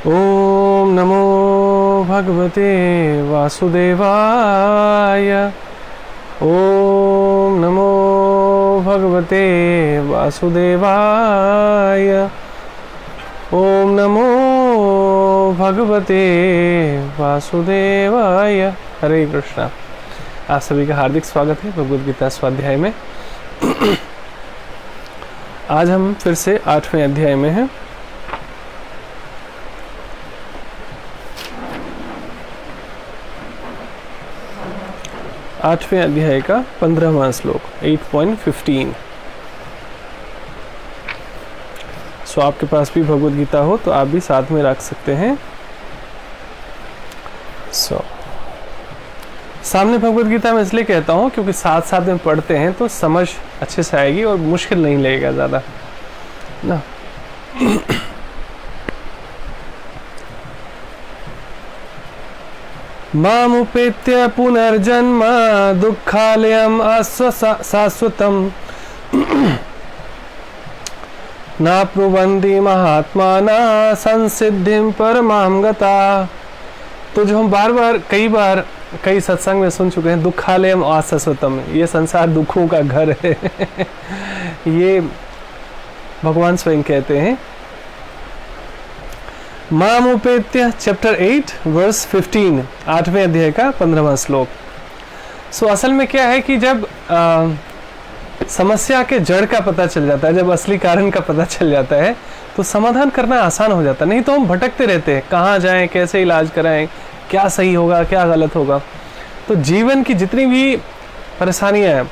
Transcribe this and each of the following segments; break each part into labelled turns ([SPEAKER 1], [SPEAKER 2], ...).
[SPEAKER 1] ओम नमो भगवते वासुदेवाय। ओम नमो भगवते वासुदेवाय। ओम नमो भगवते वासुदेवाय। हरे कृष्णा। आप सभी का हार्दिक स्वागत है भगवद गीता स्वाध्याय में। आज हम फिर से 8वें अध्याय में हैं। आठवें अध्याय का 15वां श्लोक 8.15। सो आपके पास भी भगवद गीता हो तो आप भी साथ में रख सकते हैं। सामने भगवद गीता में इसलिए कहता हूँ क्योंकि साथ साथ में पढ़ते हैं तो समझ अच्छे से आएगी और मुश्किल नहीं लगेगा ज़्यादा ना। मामुपेत्य पुनर्जन्म दुःखालयम् शाश्वतम् नाप्नुवन्ति महात्मानः संसिद्धिं परमां गता। तो जो हम कई सत्संग में सुन चुके हैं, दुःखालयम् अशाश्वतम्, ये संसार दुखों का घर है। ये भगवान स्वयं कहते हैं। मामुपेत्य चैप्टर 8 वर्स 15, 8वें अध्याय का 15वां श्लोक। सो असल में क्या है कि जब समस्या के जड़ का पता चल जाता है, जब असली कारण का पता चल जाता है तो समाधान करना आसान हो जाता है। नहीं तो हम भटकते रहते हैं, कहाँ जाएं, कैसे इलाज कराएं, क्या सही होगा, क्या गलत होगा। तो जीवन की जितनी भी परेशानियां हैं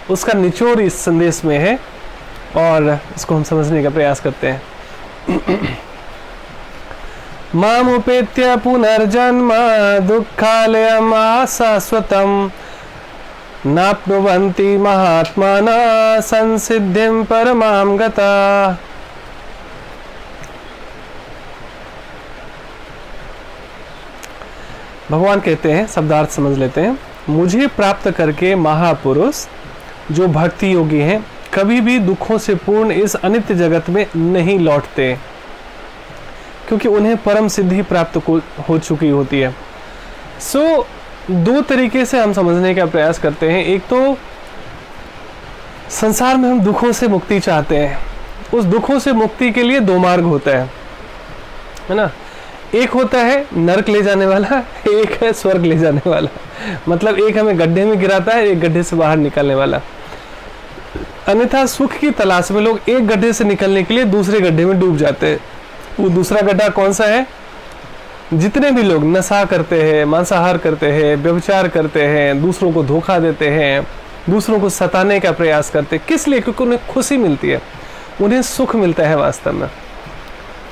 [SPEAKER 1] उसका निचोड़ इस संदेश में है और इसको हम समझने का प्रयास करते हैं। मामुपेत्य पुनर्जन्म दुःखालयम् अशाश्वतम् नाप्नुवन्ति महात्मानः संसिद्धिं परमां गता। भगवान कहते हैं, शब्दार्थ समझ लेते हैं। मुझे प्राप्त करके महापुरुष जो भक्ति योगी हैं कभी भी दुखों से पूर्ण इस अनित्य जगत में नहीं लौटते, क्योंकि उन्हें परम सिद्धि प्राप्त हो चुकी होती है। सो दो तरीके से हम समझने का प्रयास करते हैं। एक तो संसार में हम दुखों से मुक्ति चाहते हैं, उस दुखों से मुक्ति के लिए दो मार्ग होता है ना। एक होता है नरक ले जाने वाला, एक है स्वर्ग ले जाने वाला। मतलब एक हमें गड्ढे में गिराता है, एक गड्ढे से बाहर निकलने वाला। अन्यथा सुख की तलाश में लोग एक गड्ढे से निकलने के लिए दूसरे गड्ढे में डूब जाते हैं। वो दूसरा गड्ढा कौन सा है? जितने भी लोग नशा करते हैं, मांसाहार करते हैं, व्यभिचार करते हैं, दूसरों को धोखा देते हैं, दूसरों को सताने का प्रयास करते हैं, किस लिए? क्योंकि उन्हें खुशी मिलती है, उन्हें सुख मिलता है वास्तव में।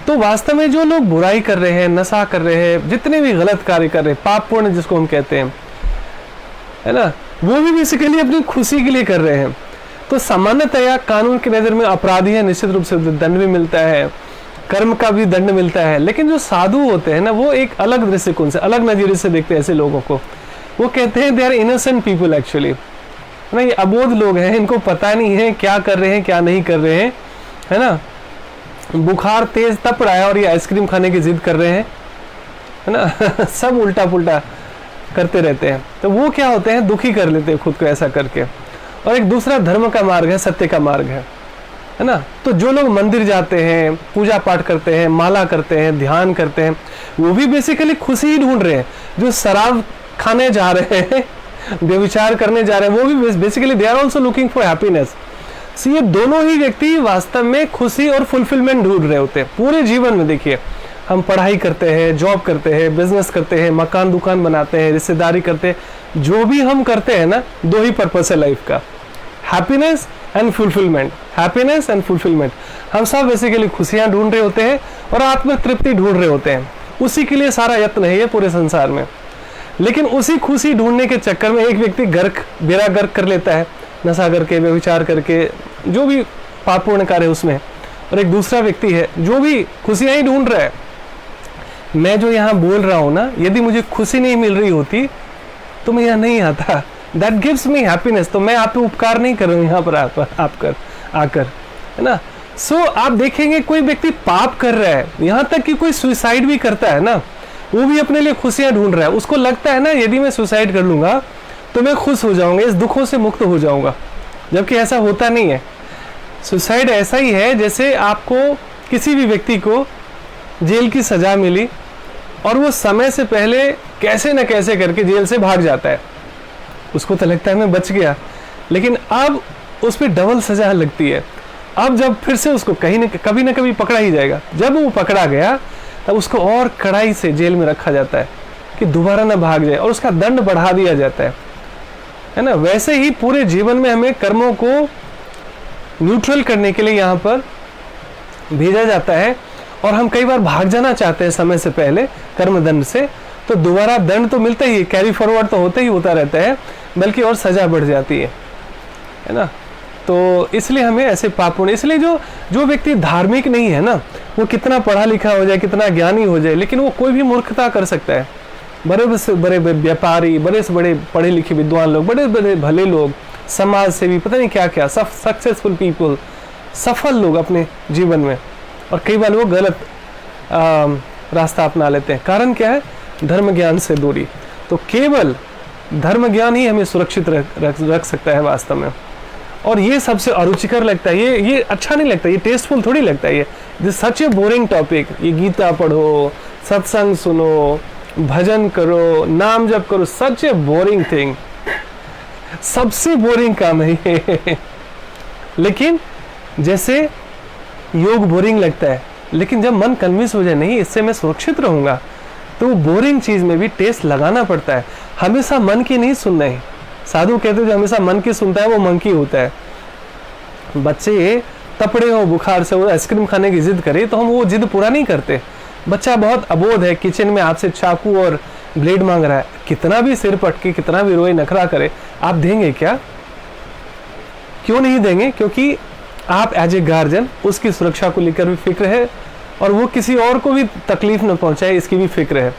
[SPEAKER 1] तो वास्तव में जो लोग बुराई कर रहे हैं, नशा कर रहे हैं, जितने भी गलत कार्य कर रहे हैं, पाप पुण्य जिसको हम कहते हैं, है ना, वो भी बेसिकली अपनी खुशी के लिए कर रहे हैं। तो सामान्यतया कानून की नजर में अपराधी है, निश्चित रूप से दंड भी मिलता है, कर्म का भी दंड मिलता है। लेकिन जो साधु होते हैं ना, वो एक अलग दृष्टिकोण से, अलग नजरिए से देखते हैं ऐसे लोगों को। वो कहते हैं they are innocent people actually, ना, ये अबोध लोग हैं, इनको पता नहीं है क्या कर रहे हैं क्या नहीं कर रहे हैं, है ना। बुखार तेज तप रहा है और ये आइसक्रीम खाने की जिद कर रहे हैं, है ना। सब उल्टा पुल्टा करते रहते हैं। तो वो क्या होते हैं, दुखी कर लेते हैं खुद को ऐसा करके। और एक दूसरा धर्म का मार्ग है, सत्य का मार्ग है ना। तो जो लोग मंदिर जाते हैं, पूजा पाठ करते हैं, माला करते हैं, ध्यान करते हैं, वो भी बेसिकली खुशी ही ढूंढ रहे हैं। जो शराब खाने जा रहे हैं, व्यभिचार करने जा रहे हैं, वो भी basically they are also looking for happiness. So ये दोनों ही व्यक्ति वास्तव में खुशी और फुलफिलमेंट ढूंढ रहे होते हैं पूरे जीवन में। देखिए, हम पढ़ाई करते हैं, जॉब करते हैं, बिजनेस करते हैं, मकान दुकान बनाते हैं, रिश्तेदारी करते हैं, जो भी हम करते हैं ना, दो ही पर्पस है लाइफ का, happiness and fulfilment. Happiness and fulfilment, हम सब बेसिकली खुशियां ढूंढ रहे होते हैं और आत्म तृप्ति ढूंढ रहे होते हैं। उसी के लिए सारा यत्न है ये पूरे संसार में। लेकिन उसी खुशी ढूंढने के चक्कर में एक व्यक्ति बेड़ा गर्क कर लेता है, नशा करके, व्यभिचार करके, जो भी पापपूर्ण कार्य है उसमें। और एक दूसरा व्यक्ति है जो भी खुशियां ही ढूंढ रहा है। मैं जो यहाँ बोल रहा हूँ ना, यदि मुझे खुशी नहीं मिल रही होती तो मैं यहाँ नहीं आता। That gives me happiness. तो मैं आप पे उपकार नहीं कर रहा हूँ यहाँ पर आकर, है ना। आप देखेंगे कोई व्यक्ति पाप कर रहा है, यहाँ तक कि कोई सुसाइड भी करता है ना, वो भी अपने लिए खुशियां ढूंढ रहा है। उसको लगता है ना यदि मैं सुसाइड कर लूंगा तो मैं खुश हो जाऊंगा, इस दुखों से मुक्त हो जाऊंगा, जबकि ऐसा होता नहीं है। सुसाइड ऐसा ही है जैसे आपको किसी भी व्यक्ति को जेल की सजा मिली और वो समय से पहले कैसे न कैसे करके जेल से भाग जाता है। उसको तो लगता है मैं बच गया, लेकिन अब उस पर डबल सजा लगती है। अब जब फिर से उसको कभी न कभी पकड़ा ही जाएगा। जब वो पकड़ा गया तब उसको और कड़ाई से जेल में रखा जाता है कि दोबारा ना भाग जाए, और उसका दंड बढ़ा दिया जाता है ना। वैसे ही पूरे जीवन में हमें कर्मों को न्यूट्रल करने के लिए यहाँ पर भेजा जाता है, और हम कई बार भाग जाना चाहते हैं समय से पहले कर्म दंड से, तो दोबारा दंड तो मिलता ही है, कैरी फॉरवर्ड तो होता ही होता रहता है, बल्कि और सजा बढ़ जाती है ना। तो इसलिए हमें ऐसे पापों, इसलिए जो व्यक्ति धार्मिक नहीं है ना, वो कितना पढ़ा लिखा हो जाए, कितना ज्ञानी हो जाए, लेकिन वो कोई भी मूर्खता कर सकता है। बड़े से बड़े व्यापारी, बड़े से बड़े पढ़े लिखे विद्वान लोग, बड़े बड़े भले लोग, समाज सेवी, पता नहीं क्या क्या, सक्सेसफुल पीपल, सफल लोग अपने जीवन में, और कई बार वो गलत रास्ता अपना लेते हैं। कारण क्या है? धर्म ज्ञान से दूरी। तो केवल धर्म ज्ञान ही हमें सुरक्षित रख सकता है वास्तव में। और ये सबसे अरुचिकर लगता है, ये अच्छा नहीं लगता, ये टेस्टफुल थोड़ी लगता है। ये सच ए बोरिंग टॉपिक। ये गीता पढ़ो, सत्संग सुनो, भजन करो, नाम जप करो, सच ए बोरिंग थिंग, सबसे बोरिंग काम है ये। लेकिन जैसे योग बोरिंग लगता है, लेकिन जब मन कन्विंस हो जाए नहीं इससे मैं सुरक्षित रहूंगा, तो वो बोरिंग चीज में भी टेस्ट लगाना पड़ता है। हमेशा मन की नहीं सुनना है। साधु कहते हैं जो हमेशा मन की सुनता है वो मंकी होता है। बच्चे तपड़े हो बुखार से, वो आइसक्रीम खाने की जिद करे तो हम वो जिद पूरा नहीं करते। बच्चा बहुत अबोध है, किचन में आपसे चाकू और ब्लेड मांग रहा है, कितना भी सिर पटके, कितना भी रोए, नखरा करे, आप देंगे क्या? क्यों नहीं देंगे? क्योंकि आप एज ए गार्जियन उसकी सुरक्षा को लेकर भी फिक्र है, और वो किसी और को भी तकलीफ न पहुंचाए इसकी भी फिक्र है।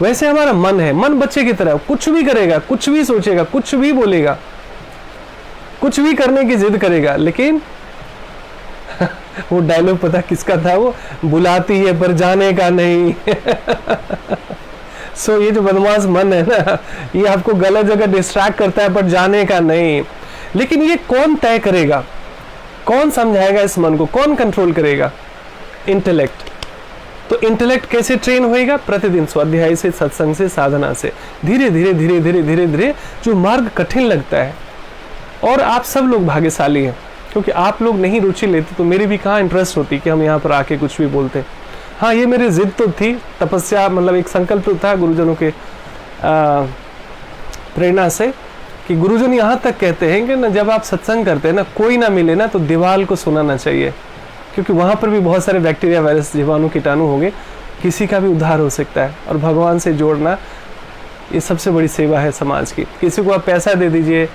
[SPEAKER 1] वैसे हमारा मन है, मन बच्चे की तरह कुछ भी करेगा, कुछ भी सोचेगा, कुछ भी बोलेगा, कुछ भी करने की जिद करेगा, लेकिन वो डायलॉग पता किसका था? वो बुलाती है पर जाने का नहीं। सो ये जो बदमाश मन है ना, ये आपको गलत जगह डिस्ट्रैक्ट करता है पर जाने का नहीं। लेकिन ये कौन तय करेगा? कौन समझाएगा इस मन को? कौन कंट्रोल करेगा? इंटेलेक्ट। तो इंटेलेक्ट कैसे ट्रेन होएगा? प्रतिदिन स्वाध्याय से, सत्संग से, साधना से, धीरे धीरे धीरे धीरे धीरे धीरे। जो मार्ग कठिन लगता है, और आप सब लोग भाग्यशाली हैं क्योंकि आप लोग नहीं रुचि लेते तो मेरी भी कहाँ इंटरेस्ट होती कि हम यहाँ पर आके कुछ भी बोलते। हाँ, ये मेरी जिद तो थी, तपस्या, मतलब एक संकल्प तो था गुरुजनों के प्रेरणा से, कि गुरुजन यहाँ तक कहते हैं कि ना जब आप सत्संग करते हैं ना, कोई ना मिले ना तो दीवार को सुनाना चाहिए, क्योंकि वहाँ पर भी बहुत सारे बैक्टीरिया, वायरस, जीवाणु, कीटाणु होंगे, किसी का भी उद्धार हो सकता है। और भगवान से जोड़ना ये सबसे बड़ी सेवा है समाज की। किसी को आप पैसा दे दीजिए,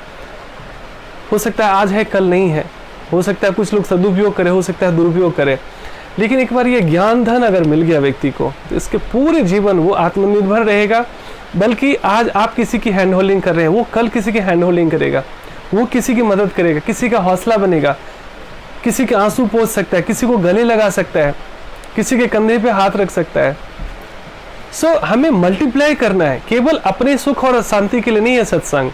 [SPEAKER 1] हो सकता है आज है कल नहीं है, हो सकता है कुछ लोग सदुपयोग करे, हो सकता है दुरुपयोग करे, लेकिन एक बार ये ज्ञान धन अगर मिल गया व्यक्ति को तो इसके पूरे जीवन वो आत्मनिर्भर रहेगा। बल्कि आज आप किसी की हैंड होल्डिंग कर रहे हैं, वो कल किसी की हैंड होल्डिंग करेगा, वो किसी की मदद करेगा, किसी का हौसला बनेगा, किसी के आंसू पोंछ सकता है, किसी को गले लगा सकता है, किसी के कंधे पे हाथ रख सकता है। सो हमें मल्टीप्लाई करना है, केवल अपने सुख और शांति के लिए नहीं है सत्संग।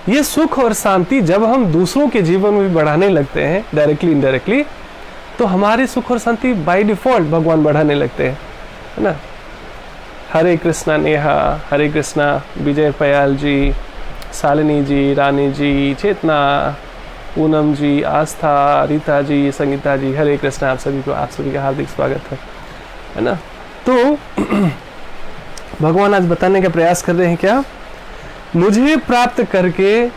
[SPEAKER 1] ये सुख और शांति जब हम दूसरों के जीवन में भी बढ़ाने लगते हैं, डायरेक्टली इनडायरेक्टली, तो हमारे सुख और शांति बाय डिफॉल्ट भगवान बढ़ाने लगते हैं, है ना। हरे कृष्णा नेहा, हरे कृष्णा विजय पयाल जी, शालिनी जी, रानी जी, चेतना, पूनम जी, आस्था, रीता जी, संगीता जी, हरे कृष्णा। आप सभी का हार्दिक स्वागत है ना। तो भगवान आज बताने का प्रयास कर रहे हैं क्या? मुझे प्राप्त करके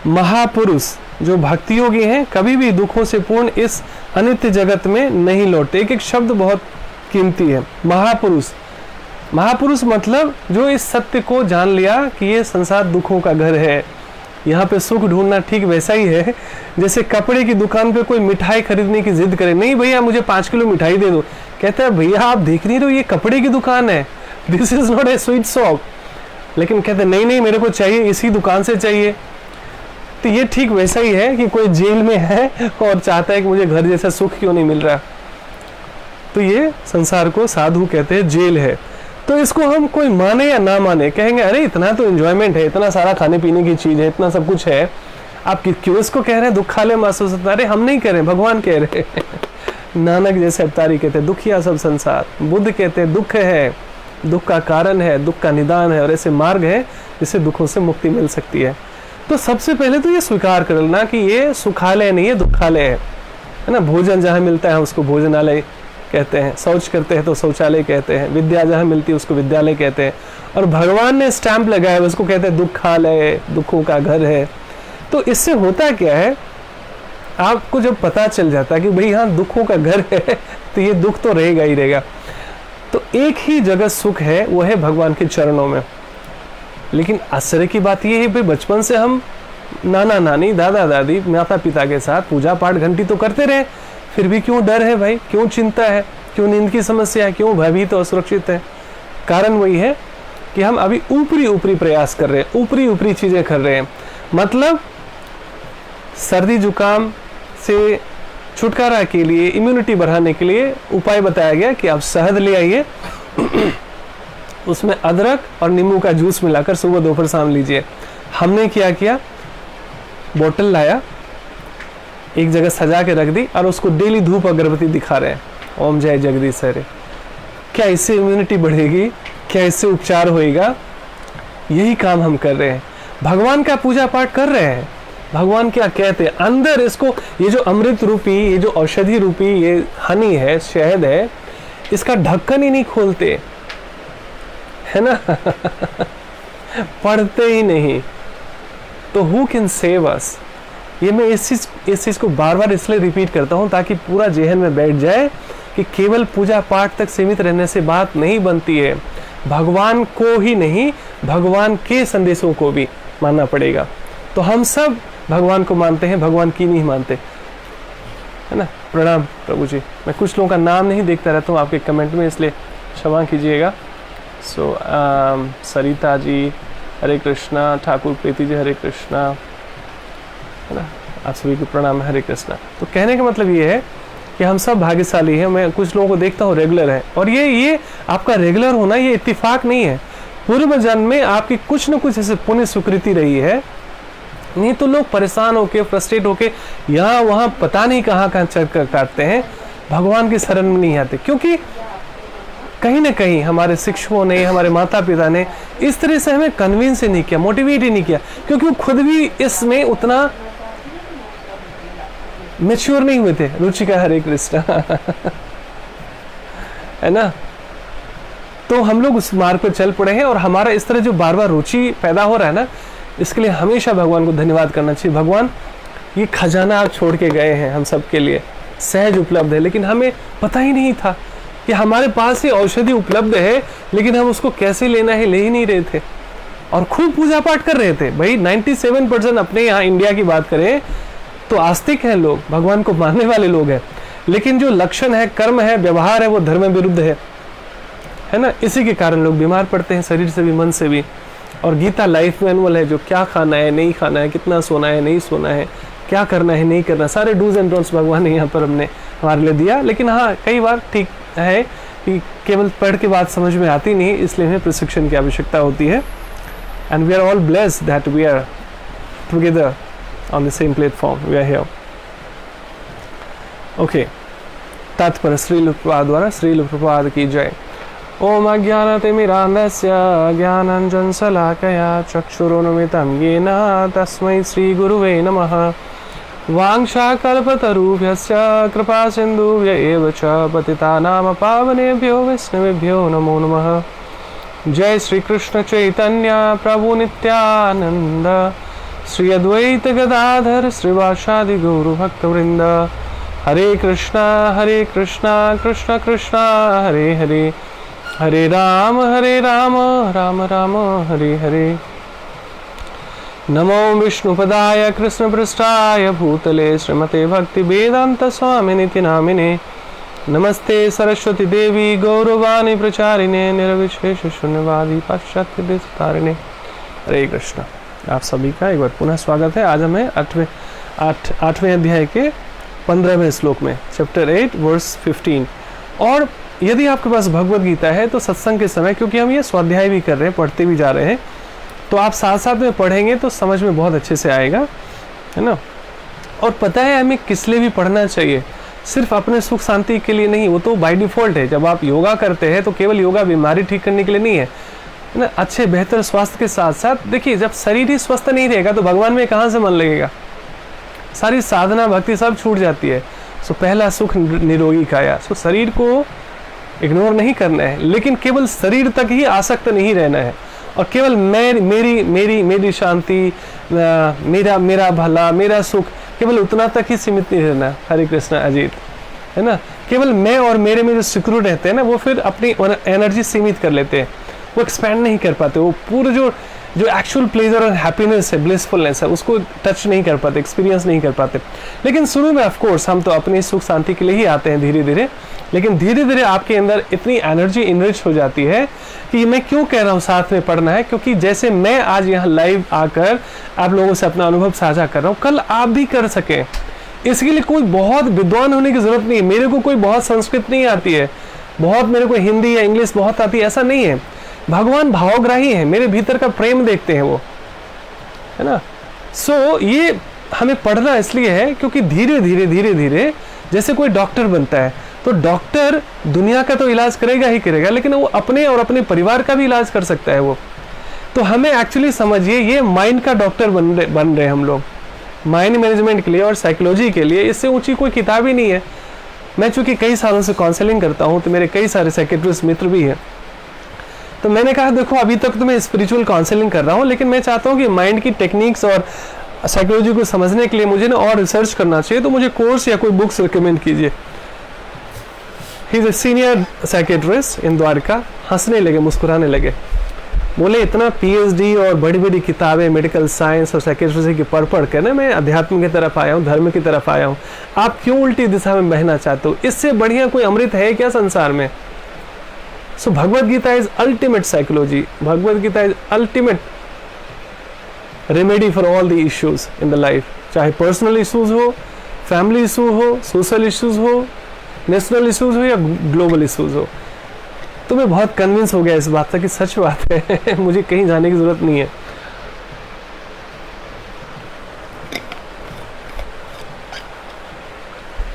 [SPEAKER 1] महापुरुष जो भक्ति योगी हैं कभी भी दुखों से पूर्ण इस अनित्य जगत में नहीं लौटते। एक एक शब्द बहुत कीमती है। महापुरुष, महापुरुष मतलब जो इस सत्य को जान लिया कि ये संसार दुखों का घर है, यहाँ पे सुख ढूंढना ठीक वैसा ही है जैसे कपड़े की दुकान पे कोई मिठाई खरीदने की जिद करे, नहीं भैया मुझे 5 किलो मिठाई दे दो, कहता है भैया आप देख नहीं रहे हो ये कपड़े की दुकान है, this is not a sweet shop. लेकिन कहते नहीं नहीं मेरे को चाहिए, इसी दुकान से चाहिए। तो ये ठीक वैसा ही है कि कोई जेल में है और चाहता है कि मुझे घर जैसा सुख क्यों नहीं मिल रहा। तो ये संसार को साधु कहते हैं जेल है। तो इसको हम कोई माने या ना माने, कहेंगे अरे इतना तो एंजॉयमेंट है, इतना सारा खाने पीने की चीज है, इतना सब कुछ है, आप क्यों इसको कह रहे हैं दुखालय महसूस होता है? अरे हम नहीं कह रहे, भगवान कह रहे हैं। नानक जैसे अवतारी कहते हैं दुखिया सब संसार, बुद्ध कहते हैं दुख है, दुख का कारण है, दुख का निदान है, और ऐसे मार्ग है जिससे दुखों से मुक्ति मिल सकती है। तो सबसे पहले तो ये स्वीकार कर लेना कि ये सुखालय नहीं है, दुखालय है ना। भोजन जहाँ मिलता है उसको भोजनालय कहते हैं, शौच करते हैं तो शौचालय कहते हैं, विद्या जहाँ मिलती है उसको विद्यालय कहते हैं, और भगवान ने स्टैंप लगाया उसको कहते हैं दुखालय, दुखों का घर है। तो इससे होता क्या है, आपको जब पता चल जाता है कि भाई हाँ दुखों का घर है, तो ये दुख तो रहेगा ही रहेगा। तो एक ही जगह सुख है, वो है भगवान के चरणों में। लेकिन आश्चर्य की बात ये है भाई बचपन से हम नाना नानी दादा दादी माता पिता के साथ पूजा पाठ घंटी तो करते रहे, फिर भी क्यों डर है भाई, क्यों चिंता है, क्यों नींद की समस्या है, क्यों भयभीत और असुरक्षित है? कारण वही है कि हम अभी ऊपरी ऊपरी प्रयास कर रहे हैं, ऊपरी ऊपरी चीजें कर रहे हैं। मतलब सर्दी जुकाम से छुटकारा के लिए, इम्यूनिटी बढ़ाने के लिए उपाय बताया गया कि आप शहद ले आइए, उसमें अदरक और नींबू का जूस मिलाकर सुबह दोपहर शाम लीजिए। हमने क्या किया, बोतल लाया, एक जगह सजा के रख दी और उसको डेली धूप अगरबत्ती दिखा रहे हैं, ओम जय जगदीश हरे। क्या इससे इम्यूनिटी बढ़ेगी? क्या इससे उपचार होएगा? यही काम हम कर रहे हैं, भगवान का पूजा पाठ कर रहे हैं। भगवान क्या कहते हैं अंदर इसको, ये जो अमृत रूपी, ये जो औषधि रूपी ये हनी है, शहद है, इसका ढक्कन ही नहीं खोलते है ना। पढ़ते ही नहीं, तो हु कैन सेव अस? ये मैं इस चीज को बार बार इसलिए रिपीट करता हूं ताकि पूरा जेहन में बैठ जाए कि केवल पूजा पाठ तक सीमित रहने से बात नहीं बनती है। भगवान को ही नहीं, भगवान के संदेशों को भी मानना पड़ेगा। तो हम सब भगवान को मानते हैं, भगवान की नहीं मानते, है ना। प्रणाम प्रभु जी। मैं कुछ लोगों का नाम नहीं देखता रहता हूँ आपके कमेंट में, इसलिए क्षमा कीजिएगा। सरिता जी हरे कृष्णा, ठाकुर प्रीति जी हरे कृष्णा, है ना। आप सभी को प्रणाम, हरे कृष्णा। तो कहने का मतलब ये है कि हम सब भाग्यशाली हैं। मैं कुछ लोगों को देखता हूँ रेगुलर है, और ये आपका रेगुलर होना ये इत्तेफाक नहीं है। पूर्व जन्म में आपकी कुछ न कुछ ऐसे पुण्य स्वीकृति रही है, नहीं तो लोग परेशान होके, फ्रस्ट्रेट होके यहाँ वहाँ पता नहीं कहाँ चक्कर काटते हैं, भगवान की शरण में नहीं आते। क्योंकि कहीं ना कहीं हमारे शिक्षकों ने, हमारे माता पिता ने इस तरह से हमें कन्विंस ही नहीं किया, मोटिवेट ही नहीं किया, क्योंकि वो खुद भी इसमें उतना मैच्योर नहीं हुए थे। रुचिका हरे कृष्ण है ना। तो हम लोग उस मार्ग पर चल पड़े हैं, और हमारा इस तरह जो बार बार रुचि पैदा हो रहा है ना, इसके लिए हमेशा भगवान को धन्यवाद करना चाहिए। भगवान ये खजाना आप छोड़ के गए हैं हम सब के लिए, सहज उपलब्ध है, लेकिन हमें पता ही नहीं था कि हमारे पास ये औषधि उपलब्ध है, लेकिन हम उसको कैसे लेना है ले ही नहीं रहे थे, और खूब पूजा पाठ कर रहे थे। भाई 97% अपने यहाँ इंडिया की बात करें तो आस्तिक हैं लोग, भगवान को मानने वाले लोग हैं, लेकिन जो लक्षण है, कर्म है, व्यवहार है, वो धर्म विरुद्ध है ना। इसी के कारण लोग बीमार पड़ते हैं, शरीर से भी मन से भी। और गीता लाइफ मैनुअल है, जो क्या खाना है नहीं खाना है, कितना सोना है नहीं सोना है, क्या करना है नहीं करना, सारे डूज एंड डोंट्स भगवान ने यहाँ पर हमने हमारे लिए दिया। लेकिन हाँ, कई बार ठीक है कि केवल पढ़ के बात समझ में आती नहीं, इसलिए हमें प्रशिक्षण की आवश्यकता होती है। And we are all blessed that we are together on the same platform, we are here. Okay, तात्पर्य श्रील प्रभुपाद द्वारा, श्रील प्रभुपाद की जय। ओम अज्ञानतिमिरान्धस्य ज्ञानाञ्जनशलाकया चक्षुरुन्मिलितं येन तस्मै श्रीगुरुवे नमः। वाञ्छाकल्पतरुभ्यश्च कृपासिन्धुभ्य एव च पतितानां पावनेभ्यो वैष्णवेभ्यो नमो नमः। जय श्री कृष्ण चैतन्य प्रभु नित्यानंद, श्री अद्वैत गदाधर श्रीवासादि गौर भक्तवृंद। हरे कृष्णा कृष्ण कृष्ण हरे हरे, हरे राम राम राम हरे हरे। नमो विष्णुपदाय कृष्णपृष्ठाय भूतले श्रीमते भक्ति वेदांत स्वामिनिति नामिने। नमस्ते सरस्वती देवी गौरवाणी प्रचारिणे, निर्विशेष शून्यवादी पाश्चात्य देशतारिणे। हरे कृष्ण। आप सभी का एक बार पुनः स्वागत है। आज हमें आठवें अध्याय के 15वें श्लोक में, चैप्टर 8 वर्स 15। और यदि आपके पास भगवद गीता है तो सत्संग के समय, क्योंकि हम ये स्वाध्याय भी कर रहे हैं, पढ़ते भी जा रहे हैं, तो आप साथ साथ में पढ़ेंगे तो समझ में बहुत अच्छे से आएगा, है ना। और पता है हमें किस लिए भी पढ़ना चाहिए, सिर्फ अपने सुख शांति के लिए नहीं। वो तो बाय डिफ़ॉल्ट है। जब आप योगा करते हैं तो केवल योगा बीमारी ठीक करने के लिए नहीं है ना, अच्छे बेहतर स्वास्थ्य के साथ साथ देखिए, जब शरीर ही स्वस्थ नहीं रहेगा तो भगवान में कहाँ से मन लगेगा, सारी साधना भक्ति सब छूट जाती है। सो पहला सुख निरोगी काया। सो शरीर को इग्नोर नहीं करना है, लेकिन केवल शरीर तक ही आसक्त नहीं रहना है, और केवल मेरी शांति, मेरा भला, मेरा सुख, केवल उतना तक ही सीमित नहीं रहना। हरे कृष्णा अजीत, है ना। केवल मैं और मेरे में जो सिक्योर रहते हैं ना, वो फिर अपनी एनर्जी सीमित कर लेते हैं, वो एक्सपैंड नहीं कर पाते, वो पूरे जो एक्चुअल प्लेजर और हैप्पीनेस है, ब्लिसफुलनेस है, उसको टच नहीं कर पाते, एक्सपीरियंस नहीं कर पाते। लेकिन शुरू में ऑफ कोर्स हम तो अपनी सुख शांति के लिए ही आते हैं धीरे धीरे, लेकिन धीरे धीरे आपके अंदर इतनी एनर्जी इनरिच हो जाती है कि मैं क्यों कह रहा हूँ साथ में पढ़ना है, क्योंकि जैसे मैं आज यहाँ लाइव आकर आप लोगों से अपना अनुभव साझा कर रहा हूँ, कल आप भी कर सकें। इसके लिए कोई बहुत विद्वान होने की जरूरत नहीं है। मेरे को कोई बहुत संस्कृत नहीं आती है, बहुत मेरे को हिंदी या इंग्लिश बहुत आती है, ऐसा नहीं है। भगवान भावग्राही है, मेरे भीतर का प्रेम देखते हैं वो, है ना। सो ये हमें पढ़ना इसलिए है क्योंकि धीरे धीरे जैसे कोई डॉक्टर बनता है तो डॉक्टर दुनिया का तो इलाज करेगा ही करेगा, लेकिन वो अपने और अपने परिवार का भी इलाज कर सकता है वो। तो हमें एक्चुअली समझिए, ये माइंड का डॉक्टर बन रहे हैं हम लोग, माइंड मैनेजमेंट के लिए और साइकोलॉजी के लिए। इससे ऊंची कोई किताब ही नहीं है। मैं चूंकि कई सालों से काउंसलिंग करता हूँ तो मेरे कई सारे साइकेट्रिस्ट मित्र भी हैं, तो मैंने कहा देखो अभी तक तो मैं स्पिरिचुअल काउंसलिंग कर रहा हूँ, लेकिन मैं चाहता हूँ कि माइंड की टेक्निक्स और साइकोलॉजी को समझने के लिए मुझे ना और रिसर्च करना चाहिए, तो मुझे कोर्स या कोई बुक्स रिकमेंड कीजिए। He is a senior psychiatrist in Dwarka. हंसने लगे, मुस्कुराने लगे, बोले इतना पीएचडी और बड़ी बड़ी किताबें मेडिकल साइंस और साइकेट्रिस्टी की पढ़ कर ना मैं अध्यात्म की तरफ आया हूँ, धर्म की तरफ आया हूँ। आप क्यों उल्टी दिशा में बहना चाहते हो? इससे बढ़िया कोई अमृत है क्या संसार में? So Bhagavad Gita is ultimate psychology. Bhagavad Gita is ultimate remedy for all the issues in the life, चाहे पर्सनल इश्यूज हो, फैमिली इशू हो, सोशल इश्यूज हो, नेशनल इश्यूज हो या ग्लोबल इश्यूज हो। तो मैं बहुत कन्विंस हो गया इस बात से कि सच बात है मुझे कहीं जाने की जरूरत नहीं है।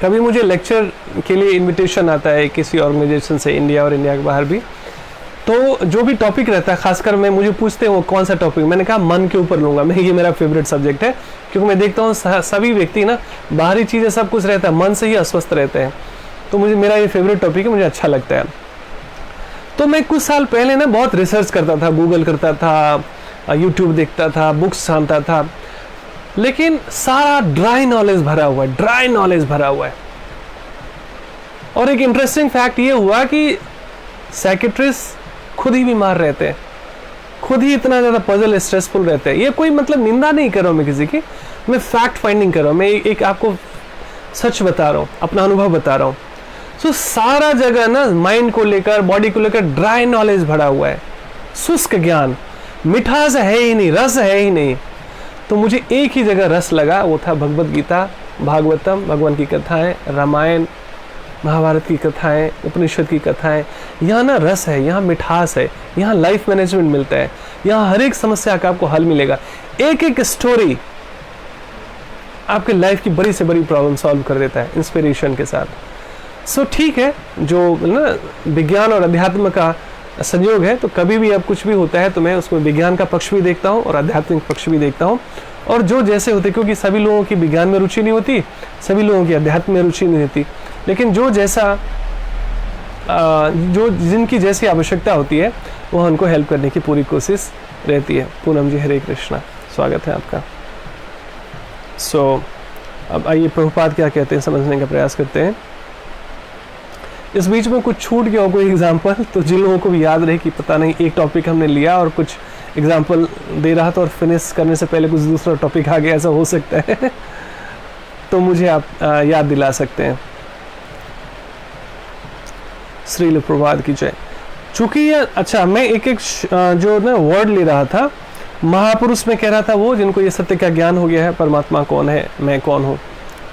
[SPEAKER 1] कभी मुझे लेक्चर के लिए इनविटेशन आता है किसी ऑर्गेनाइजेशन से, इंडिया और इंडिया के बाहर भी, तो जो भी टॉपिक रहता है, खासकर मैं मुझे पूछते हैं वो कौन सा टॉपिक, मैंने कहा मन के ऊपर लूंगा मैं, ये मेरा फेवरेट सब्जेक्ट है, क्योंकि मैं देखता हूँ सभी व्यक्ति ना बाहरी चीज़ें सब कुछ रहता है, मन से ही अस्वस्थ रहते हैं। तो मुझे मेरा ये फेवरेट टॉपिक है, मुझे अच्छा लगता है। तो मैं कुछ साल पहले ना बहुत रिसर्च करता था, गूगल करता था, यूट्यूब देखता था, बुक्स छानता था, लेकिन सारा ड्राई नॉलेज भरा हुआ है, ड्राई नॉलेज भरा हुआ है। और एक इंटरेस्टिंग फैक्ट ये हुआ कि साइकेट्रिस्ट खुद ही बीमार रहते हैं, खुद ही इतना ज़्यादा पजल स्ट्रेसफुल रहते हैं। ये कोई मतलब निंदा नहीं कर रहा हूँ मैं किसी की, मैं फैक्ट फाइंडिंग कर रहा हूँ, मैं एक आपको सच बता रहा हूँ, अपना अनुभव बता रहा हूँ। सो सारा जगह ना माइंड को लेकर, बॉडी को लेकर ड्राई नॉलेज भरा हुआ है, शुष्क ज्ञान, मिठास है ही नहीं, रस है ही नहीं। तो मुझे एक ही जगह रस लगा, वो था भगवद गीता, भागवतम, भगवान की कथाएं, रामायण महाभारत की कथाएं, उपनिषद की कथाएं। यहाँ ना रस है, यहाँ मिठास है, यहाँ लाइफ मैनेजमेंट मिलता है, यहाँ हर एक समस्या का आपको हल मिलेगा। एक एक स्टोरी आपके लाइफ की बड़ी से बड़ी प्रॉब्लम सॉल्व कर देता है इंस्पिरेशन के साथ। सो ठीक है, जो ना विज्ञान और अध्यात्म का संयोग है, तो कभी भी अब कुछ भी होता है तो मैं उसमें विज्ञान का पक्ष भी देखता हूँ और आध्यात्मिक पक्ष भी देखता हूँ, और जो जैसे होते, क्योंकि सभी लोगों की विज्ञान में रुचि नहीं होती, सभी लोगों की अध्यात्म में रुचि नहीं होती, लेकिन जो जैसा जो जिनकी जैसी आवश्यकता होती है वो उनको हेल्प करने की पूरी कोशिश रहती है। पूनम जी, हरे कृष्णा, स्वागत है आपका। सो अब आइए प्रभुपाद क्या कहते हैं समझने का प्रयास करते हैं। इस बीच में कुछ छूट गया हो कोई एग्जाम्पल, तो जिन लोगों को भी याद रहे कि पता नहीं एक टॉपिक हमने लिया और कुछ एग्जाम्पल दे रहा था और फिनिश करने से पहले कुछ दूसरा टॉपिक आ गया, ऐसा हो सकता है तो मुझे आप याद दिला सकते हैं। श्रील प्रभात की जय। चूंकि ये अच्छा, मैं एक एक जो ना वर्ड ले रहा था महापुरुष में कह रहा था वो जिनको ये सत्य का ज्ञान हो गया है, परमात्मा कौन है, मैं कौन हूँ।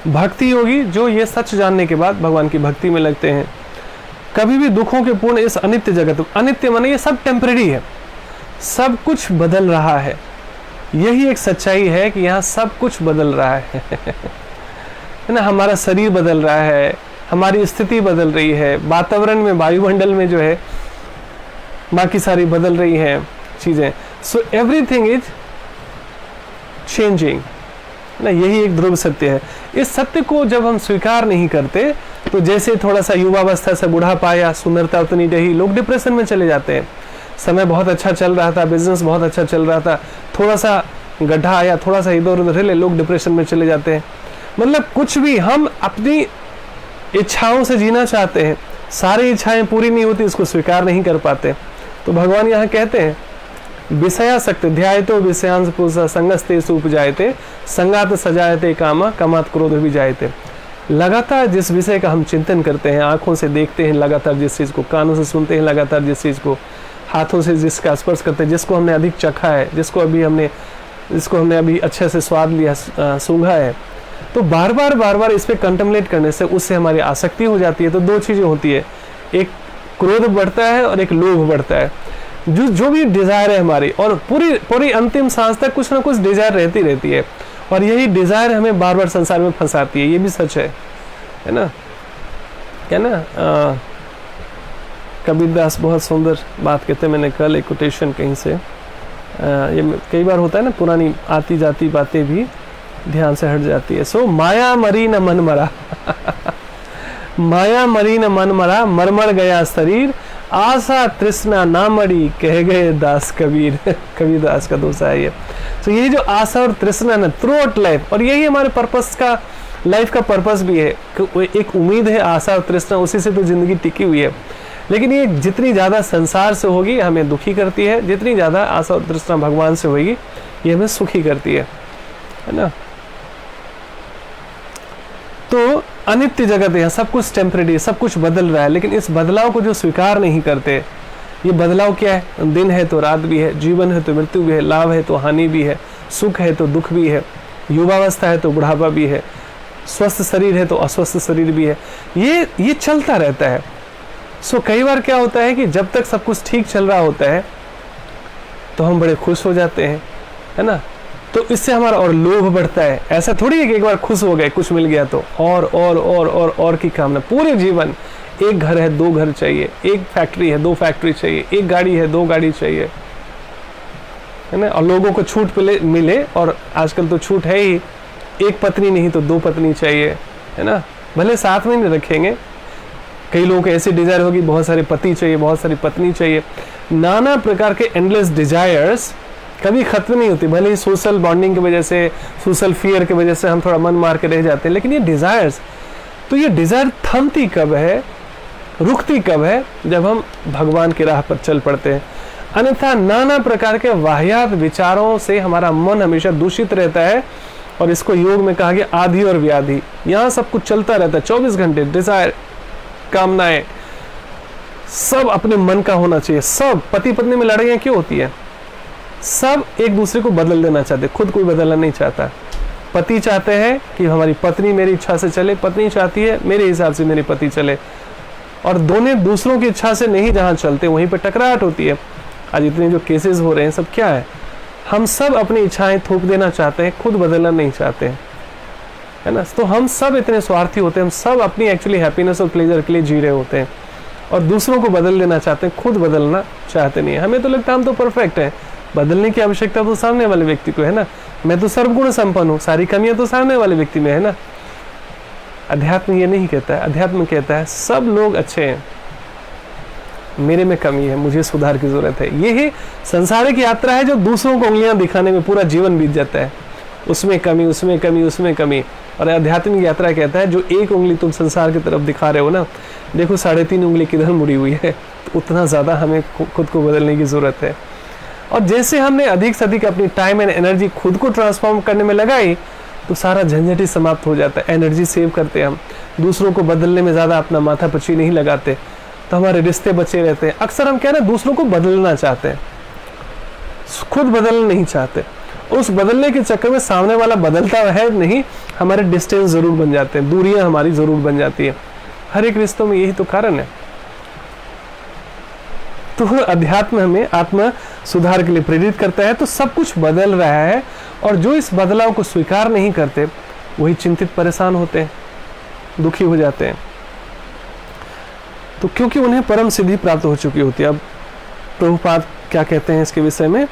[SPEAKER 1] भक्ति योगी जो ये सच जानने के बाद भगवान की भक्ति में लगते हैं, कभी भी दुखों के पूर्ण इस अनित्य जगत, अनित्य माने ये सब टेम्परेरी है, सब कुछ बदल रहा है, यही एक सच्चाई है कि यहाँ सब कुछ बदल रहा है ना। हमारा शरीर बदल रहा है, हमारी स्थिति बदल रही है, वातावरण में, वायुमंडल में जो है बाकी सारी बदल रही हैं चीज़ें। सो एवरीथिंग इज चेंजिंग ना, यही एक ध्रुव सत्य है। इस सत्य को जब हम स्वीकार नहीं करते तो जैसे थोड़ा सा युवावस्था से बुढ़ापा या सुंदरता उतनी रही, लोग डिप्रेशन में चले जाते हैं। समय बहुत अच्छा चल रहा था, बिजनेस बहुत अच्छा चल रहा था, थोड़ा सा गड्ढा आया, थोड़ा सा इधर उधर हिले, लोग डिप्रेशन में चले जाते हैं। मतलब कुछ भी हम अपनी इच्छाओं से जीना चाहते हैं, सारी इच्छाएं पूरी नहीं होती, इसको स्वीकार नहीं कर पाते। तो भगवान यहाँ कहते हैं विषयासक्त ध्यायतो विषयांश पुरुषः संगस्ते उपजायते संगात सजायते कामा कमात क्रोध भी जायते। लगातार जिस विषय का हम चिंतन करते हैं, आंखों से देखते हैं लगातार जिस चीज़ को, कानों से सुनते हैं लगातार जिस चीज़ को, हाथों से जिसका स्पर्श करते हैं, जिसको हमने अधिक चखा है, जिसको हमने अभी अच्छे से स्वाद लिया, सूंघा है, तो बार बार इस पर कंटेम्पलेट करने से उससे हमारी आसक्ति हो जाती है। तो दो चीज़ें होती है, एक क्रोध बढ़ता है और एक लोभ बढ़ता है। जो भी डिज़ायर है हमारी, और पूरी अंतिम सांस तक कुछ ना कुछ डिज़ायर रहती है, और यही डिज़ायर हमें बार बार संसार में फंसाती है। ये भी सच है ना, क्या ना। कबीरदास बहुत सुंदर बात कहते हैं, मैंने कल एक कोटेशन कहीं से, ये कई बार होता है ना, पुरानी आती जाती बातें भी ध्यान से हट जाती है। सो माया मरी न मन मरा माया मरी न मन मरा, मरमर गया शरीर, आशा तृष्णा ना मरी, कह गए दास कबीर कबीरदास का दोसा है ये। तो ये जो आशा और तृष्णा ना थ्रू आउट लाइफ, और यही हमारे पर्पस का, लाइफ का पर्पस भी है, एक उम्मीद है, आशा और तृष्णा, उसी से तो जिंदगी टिकी हुई है। लेकिन ये जितनी ज़्यादा संसार से होगी हमें दुखी करती है, जितनी ज़्यादा आशा और तृष्णा भगवान से होगी ये हमें सुखी करती है ना। तो अनित्य जगत है, सब कुछ टेम्परेरी, सब कुछ बदल रहा है, लेकिन इस बदलाव को जो स्वीकार नहीं करते, ये बदलाव क्या है, दिन है तो रात भी है, जीवन है तो मृत्यु भी है, लाभ है तो हानि भी है, सुख है तो दुख भी है, युवावस्था है तो बुढ़ापा भी है, स्वस्थ शरीर है तो अस्वस्थ शरीर भी है, ये चलता रहता है। सो कई बार क्या होता है कि जब तक सब कुछ ठीक चल रहा होता है तो हम बड़े खुश हो जाते हैं, है ना। तो इससे हमारा और लोभ बढ़ता है। ऐसा थोड़ी है कि एक बार खुश हो गए, कुछ मिल गया तो और की कामना, पूरे जीवन, एक घर है 2 घर चाहिए, एक फैक्ट्री है 2 फैक्ट्री चाहिए, एक गाड़ी है 2 गाड़ी चाहिए, है ना। और लोगों को छूट मिले, और आजकल तो छूट है ही, एक पत्नी नहीं तो 2 पत्नी चाहिए, है ना। भले साथ में नहीं रखेंगे, कई लोगों को ऐसी डिजायर होगी बहुत सारे पति चाहिए, बहुत सारी पत्नी चाहिए, नाना प्रकार के एंडलेस डिजायर्स कभी खत्म नहीं होती। भले ही सोशल बॉन्डिंग की वजह से, सोशल फियर की वजह से हम थोड़ा मन मार के रह जाते हैं, लेकिन ये डिजायर्स, तो ये डिजायर थमती कब है, रुकती कब है, जब हम भगवान की राह पर चल पड़ते हैं। अन्यथा नाना प्रकार के वाहियात विचारों से हमारा मन हमेशा दूषित रहता है, और इसको योग में कहा गया आधि और व्याधि। यहाँ सब कुछ चलता रहता है 24 घंटे, डिजायर, कामनाएं, सब अपने मन का होना चाहिए। सब पति पत्नी में लड़ाइयाँ क्यों होती है, सब एक दूसरे को बदल देना चाहते, खुद कोई बदलना नहीं चाहता। पति चाहते हैं कि हमारी पत्नी मेरी इच्छा से चले, पत्नी चाहती है मेरे हिसाब से मेरे पति चले, और दोनों दूसरों की इच्छा से नहीं जहाँ चलते वहीं पर टकराहट होती है। आज इतने जो केसेस हो रहे हैं सब क्या है, हम सब अपनी इच्छाएं थोप देना चाहते हैं, खुद बदलना नहीं चाहते हैं, है ना। तो हम सब इतने स्वार्थी होते हैं, हम सब अपनी एक्चुअली हैप्पीनेस और प्लेजर के लिए जी रहे होते हैं, और दूसरों को बदल देना चाहते हैं, खुद बदलना चाहते नहीं है। हमें तो लगता है हम तो परफेक्ट है, बदलने की आवश्यकता तो सामने वाले व्यक्ति को है ना। मैं तो सर्वगुण संपन्न हूँ, सारी कमियां तो सामने वाले व्यक्ति में है ना। अध्यात्म ये नहीं कहता है, अध्यात्म कहता है सब लोग अच्छे हैं, मेरे में कमी है, मुझे सुधार की जरूरत है। ये ही संसारिक यात्रा है जो दूसरों को उंगलियां दिखाने में पूरा जीवन बीत जाता है, उसमें कमी, उसमें कमी, उसमें कमी। और आध्यात्मिक यात्रा कहता है जो एक उंगली तुम संसार की तरफ दिखा रहे हो ना, देखो 3.5 उंगली किधर मुड़ी हुई है, तो उतना ज़्यादा हमें खुद को बदलने की ज़रूरत है। और जैसे हमने अधिक से अधिक अपनी टाइम एंड एनर्जी खुद को ट्रांसफॉर्म करने में लगाई, तो सारा झंझट ही समाप्त हो जाता है। एनर्जी सेव करते हैं हम, दूसरों को बदलने में ज़्यादा अपना माथा पची नहीं लगाते, तो हमारे रिश्ते बचे रहते हैं। अक्सर हम क्या ना दूसरों को बदलना चाहते हैं। खुद बदलना नहीं चाहते। उस बदलने के चक्कर में सामने वाला बदलता है नहीं, हमारे डिस्टेंस जरूर बन जाते हैं, दूरियां हमारी जरूर बन जाती है। हर एक रिश्तों में यही तो कारण है। तो अध्यात्म हमें आत्म सुधार के लिए प्रेरित करता है। तो सब कुछ बदल रहा है, और जो इस बदलाव को स्वीकार नहीं करते वही चिंतित परेशान होते हैं, दुखी हो जाते हैं। तो क्योंकि उन्हें परम सिद्धि प्राप्त हो चुकी होती है। अब प्रभुपाद क्या कहते हैं इसके विषय में,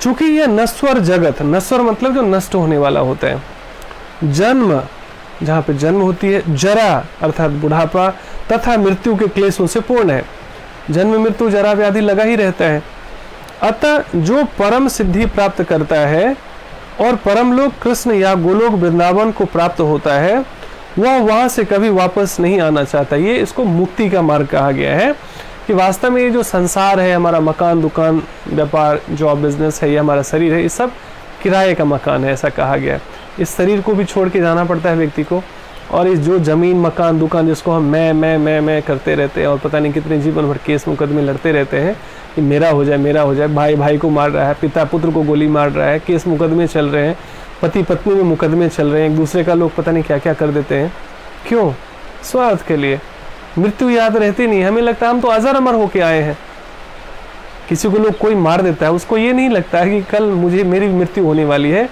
[SPEAKER 1] चूंकि यह नश्वर जगत, नश्वर मतलब जो नष्ट होने वाला होता है, जन्म जहाँ पे जन्म होती है, जरा अर्थात बुढ़ापा, तथा मृत्यु के क्लेशों से पूर्ण है। जन्म मृत्यु जरा व्याधि लगा ही रहता है। अतः जो परम सिद्धि प्राप्त करता है और परमलोक कृष्ण या गोलोक वृंदावन को प्राप्त होता है, वह वहां से कभी वापस नहीं आना चाहता। ये इसको मुक्ति का मार्ग कहा गया है, कि वास्तव में ये जो संसार है, हमारा मकान, दुकान, व्यापार, जॉब, बिजनेस है, ये हमारा शरीर है, ये सब किराए का मकान है, ऐसा कहा गया है। इस शरीर को भी छोड़ के जाना पड़ता है व्यक्ति को, और इस जो जमीन, मकान, दुकान, जिसको हम मैं करते रहते हैं, और पता नहीं कितने जीवन भर केस मुकदमे लड़ते रहते हैं कि मेरा हो जाए, मेरा हो जाए। भाई भाई को मार रहा है, पिता पुत्र को गोली मार रहा है, केस मुकदमे चल रहे हैं, पति पत्नी में मुकदमे चल रहे हैं, एक दूसरे का लोग पता नहीं क्या क्या कर देते हैं। क्यों? स्वार्थ के लिए। मृत्यु याद रहती नहीं, हमें लगता है हम तो अजर अमर होके आए हैं। किसी को लोग कोई मार देता है, उसको ये नहीं लगता है कि कल मेरी मृत्यु होने वाली है,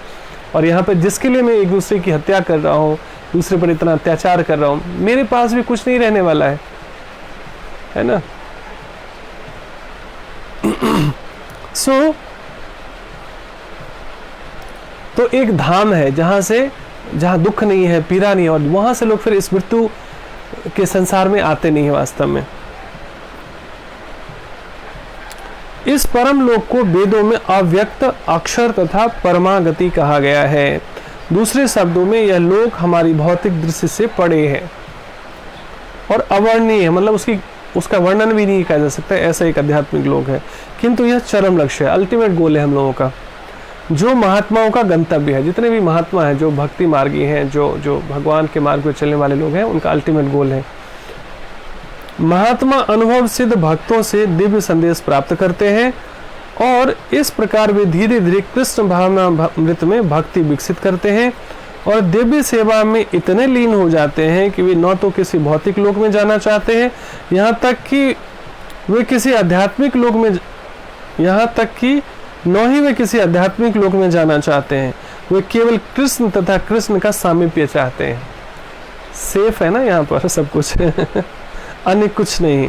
[SPEAKER 1] और यहाँ पे जिसके लिए मैं एक दूसरे की हत्या कर रहा हूँ, दूसरे पर इतना अत्याचार कर रहा हूँ, मेरे पास भी कुछ नहीं रहने वाला है ना। तो एक धाम है जहाँ दुख नहीं है, पीड़ा नहीं है, और वहां से लोग फिर इस मृत्यु के संसार में आते नहीं है वास्तव में। इस परम लोक को वेदों में अव्यक्त, अक्षर तथा परमागति कहा गया है। दूसरे शब्दों में यह लोक हमारी भौतिक दृष्टि से परे है और अवर्णनीय है, मतलब उसका वर्णन भी नहीं किया जा सकता, ऐसा एक आध्यात्मिक लोक है। किंतु यह चरम लक्ष्य है, अल्टीमेट गोल है हम लोगों का, जो महात्माओं का गंतव्य है। जितने भी महात्मा हैं, जो भक्ति मार्गी हैं, जो भगवान के मार्ग पर चलने वाले लोग हैं, उनका अल्टीमेट गोल है। महात्मा अनुभव सिद्ध भक्तों से दिव्य संदेश प्राप्त करते हैं, और इस प्रकार वे धीरे धीरे कृष्ण भावनामृत में भक्ति विकसित करते हैं, और दिव्य सेवा में इतने लीन हो जाते हैं कि वे न तो किसी भौतिक लोक में जाना चाहते हैं, यहाँ तक कि वे किसी आध्यात्मिक लोक में जाना चाहते हैं। वे केवल कृष्ण तथा कृष्ण का सामीप्य चाहते हैं। सेफ है ना यहाँ पर सब कुछ अन्य कुछ नहीं।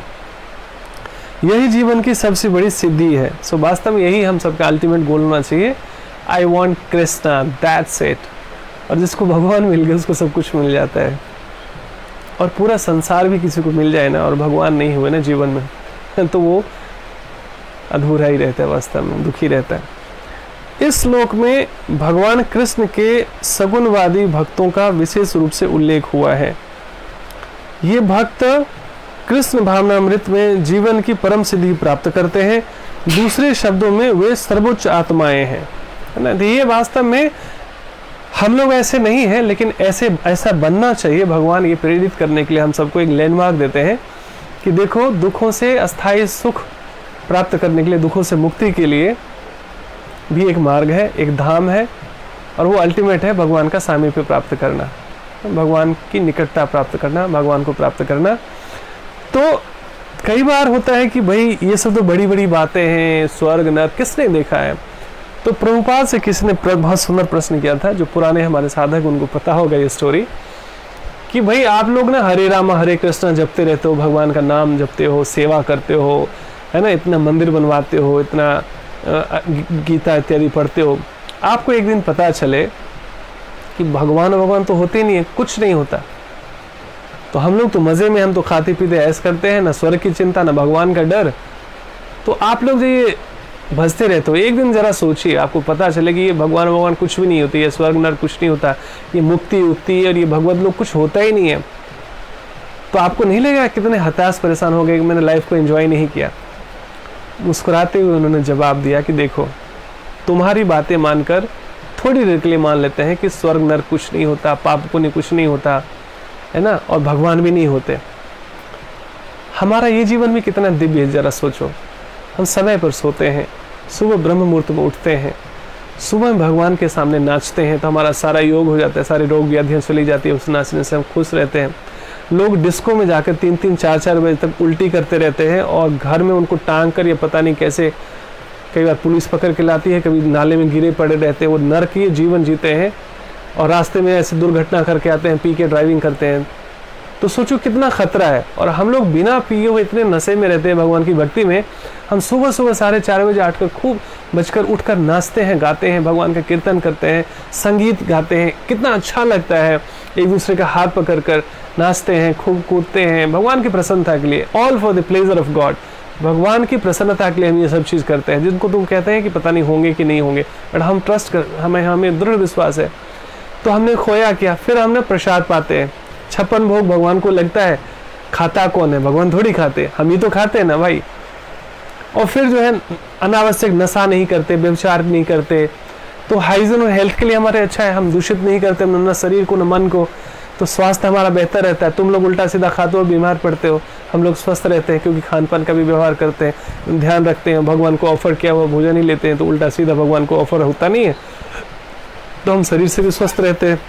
[SPEAKER 1] यही जीवन की सबसे बड़ी सिद्धि है। सो वास्तव में यही हम सबका अल्टीमेट गोल होना चाहिए। I want Krishna, that's it. और जिसको भगवान मिल गया उसको सब कुछ मिल जाता है, और पूरा संसार भी किसी को मिल जाए ना और भगवान नहीं हुए ना जीवन में तो वो अधूरा ही रहता है, वास्तव में दुखी रहता है। इस श्लोक में भगवान कृष्ण के सगुणवादी भक्तों का विशेष रूप से उल्लेख हुआ है। ये भक्त कृष्ण भावनामृत में जीवन की परम सिद्धि प्राप्त करते हैं। दूसरे शब्दों में वे सर्वोच्च आत्माएं हैं, है ना। ये वास्तव में हम लोग ऐसे नहीं हैं, लेकिन ऐसा बनना चाहिए। भगवान ये प्रेरित करने के लिए हम सबको एक लैंडमार्क देते हैं कि देखो, दुखों से अस्थायी सुख प्राप्त करने के लिए, दुखों से मुक्ति के लिए भी एक मार्ग है, एक धाम है, और वो अल्टीमेट है भगवान का सामीप्य प्राप्त करना, भगवान की निकटता प्राप्त करना, भगवान को प्राप्त करना। तो कई बार होता है कि भाई ये सब तो बड़ी बड़ी बातें हैं, स्वर्ग नरक किसने देखा है। तो प्रभुपाद से किसी ने बहुत सुंदर प्रश्न किया था, जो पुराने हमारे साधक उनको पता होगा ये स्टोरी, कि भाई आप लोग ना हरे राम हरे कृष्ण जपते रहते हो, भगवान का नाम जपते हो, सेवा करते हो, है ना, इतना मंदिर बनवाते हो, इतना गीता इत्यादि पढ़ते हो, आपको एक दिन पता चले कि भगवान तो होते नहीं है, कुछ नहीं होता। तो हम लोग तो मज़े में, हम तो खाते पीते ऐश करते हैं, ना स्वर्ग की चिंता, ना भगवान का डर। तो आप लोग जो ये भजते रहते हो, एक दिन जरा सोचिए, आपको पता चले कि ये भगवान कुछ भी नहीं होती, ये स्वर्ग नरक कुछ नहीं होता, ये मुक्ति उक्ति और ये भगवत लोग कुछ होता ही नहीं है। तो आपको नहीं लगेगा कितने हताश परेशान हो गए कि मैंने लाइफ को एंजॉय नहीं किया। मुस्कुराते हुए उन्होंने जवाब दिया कि देखो, तुम्हारी बातें मानकर थोड़ी देर के लिए मान लेते हैं कि स्वर्ग नरक कुछ नहीं होता, पाप पुण्य कुछ नहीं होता, है ना, और भगवान भी नहीं होते। हमारा ये जीवन भी कितना दिव्य है, जरा सोचो। हम समय पर सोते हैं, सुबह ब्रह्म मुहूर्त में उठते हैं, सुबह में भगवान के सामने नाचते हैं तो हमारा सारा योग हो जाता है, सारी रोग व्याधियाँ चली जाती है, उस नाचने से हम खुश रहते हैं। लोग डिस्को में जाकर 3-3, 4-4 बजे तक उल्टी करते रहते हैं और घर में उनको टांग कर या पता नहीं कैसे, कई बार पुलिस पकड़ के लाती है, कभी नाले में गिरे पड़े रहते हैं। वो नरकीय जीवन जीते हैं और रास्ते में ऐसे दुर्घटना करके आते हैं, पी के ड्राइविंग करते हैं। तो सोचो कितना खतरा है। और हम लोग बिना पिए हुए इतने नशे में रहते हैं भगवान की भक्ति में। हम सुबह सुबह 4:30 बजे उठकर खूब बजकर उठकर नाचते हैं, गाते हैं, भगवान का कीर्तन करते हैं, संगीत गाते हैं। कितना अच्छा लगता है, एक दूसरे का हाथ पकड़ कर नाचते हैं, खूब कूदते हैं भगवान की प्रसन्नता के लिए। All for the pleasure of God. भगवान की प्रसन्नता के लिए हम ये सब चीज़ करते हैं, जिनको तुम कहते हैं कि पता नहीं होंगे कि नहीं होंगे, बट हम ट्रस्ट कर, हमें दृढ़ विश्वास है। तो हमने खोया क्या, फिर हमने प्रसाद पाते हैं। 56 भोग भगवान को लगता है, खाता कौन है, भगवान थोड़ी खाते, हम ही तो खाते हैं ना भाई। और फिर जो है अनावश्यक नशा नहीं करते, व्यभिचार नहीं करते, तो हाइजीन और हेल्थ के लिए हमारे अच्छा है। हम दूषित नहीं करते न शरीर को न मन को, तो स्वास्थ्य हमारा बेहतर रहता है। तुम लोग उल्टा सीधा खाते हो, बीमार पड़ते हो, हम लोग स्वस्थ रहते हैं क्योंकि खान पान का भी व्यवहार करते हैं, ध्यान रखते हैं। भगवान को ऑफर किया हुआ भोजन ही लेते हैं, तो उल्टा सीधा भगवान को ऑफर होता नहीं है, तो हम शरीर से भी स्वस्थ रहते हैं।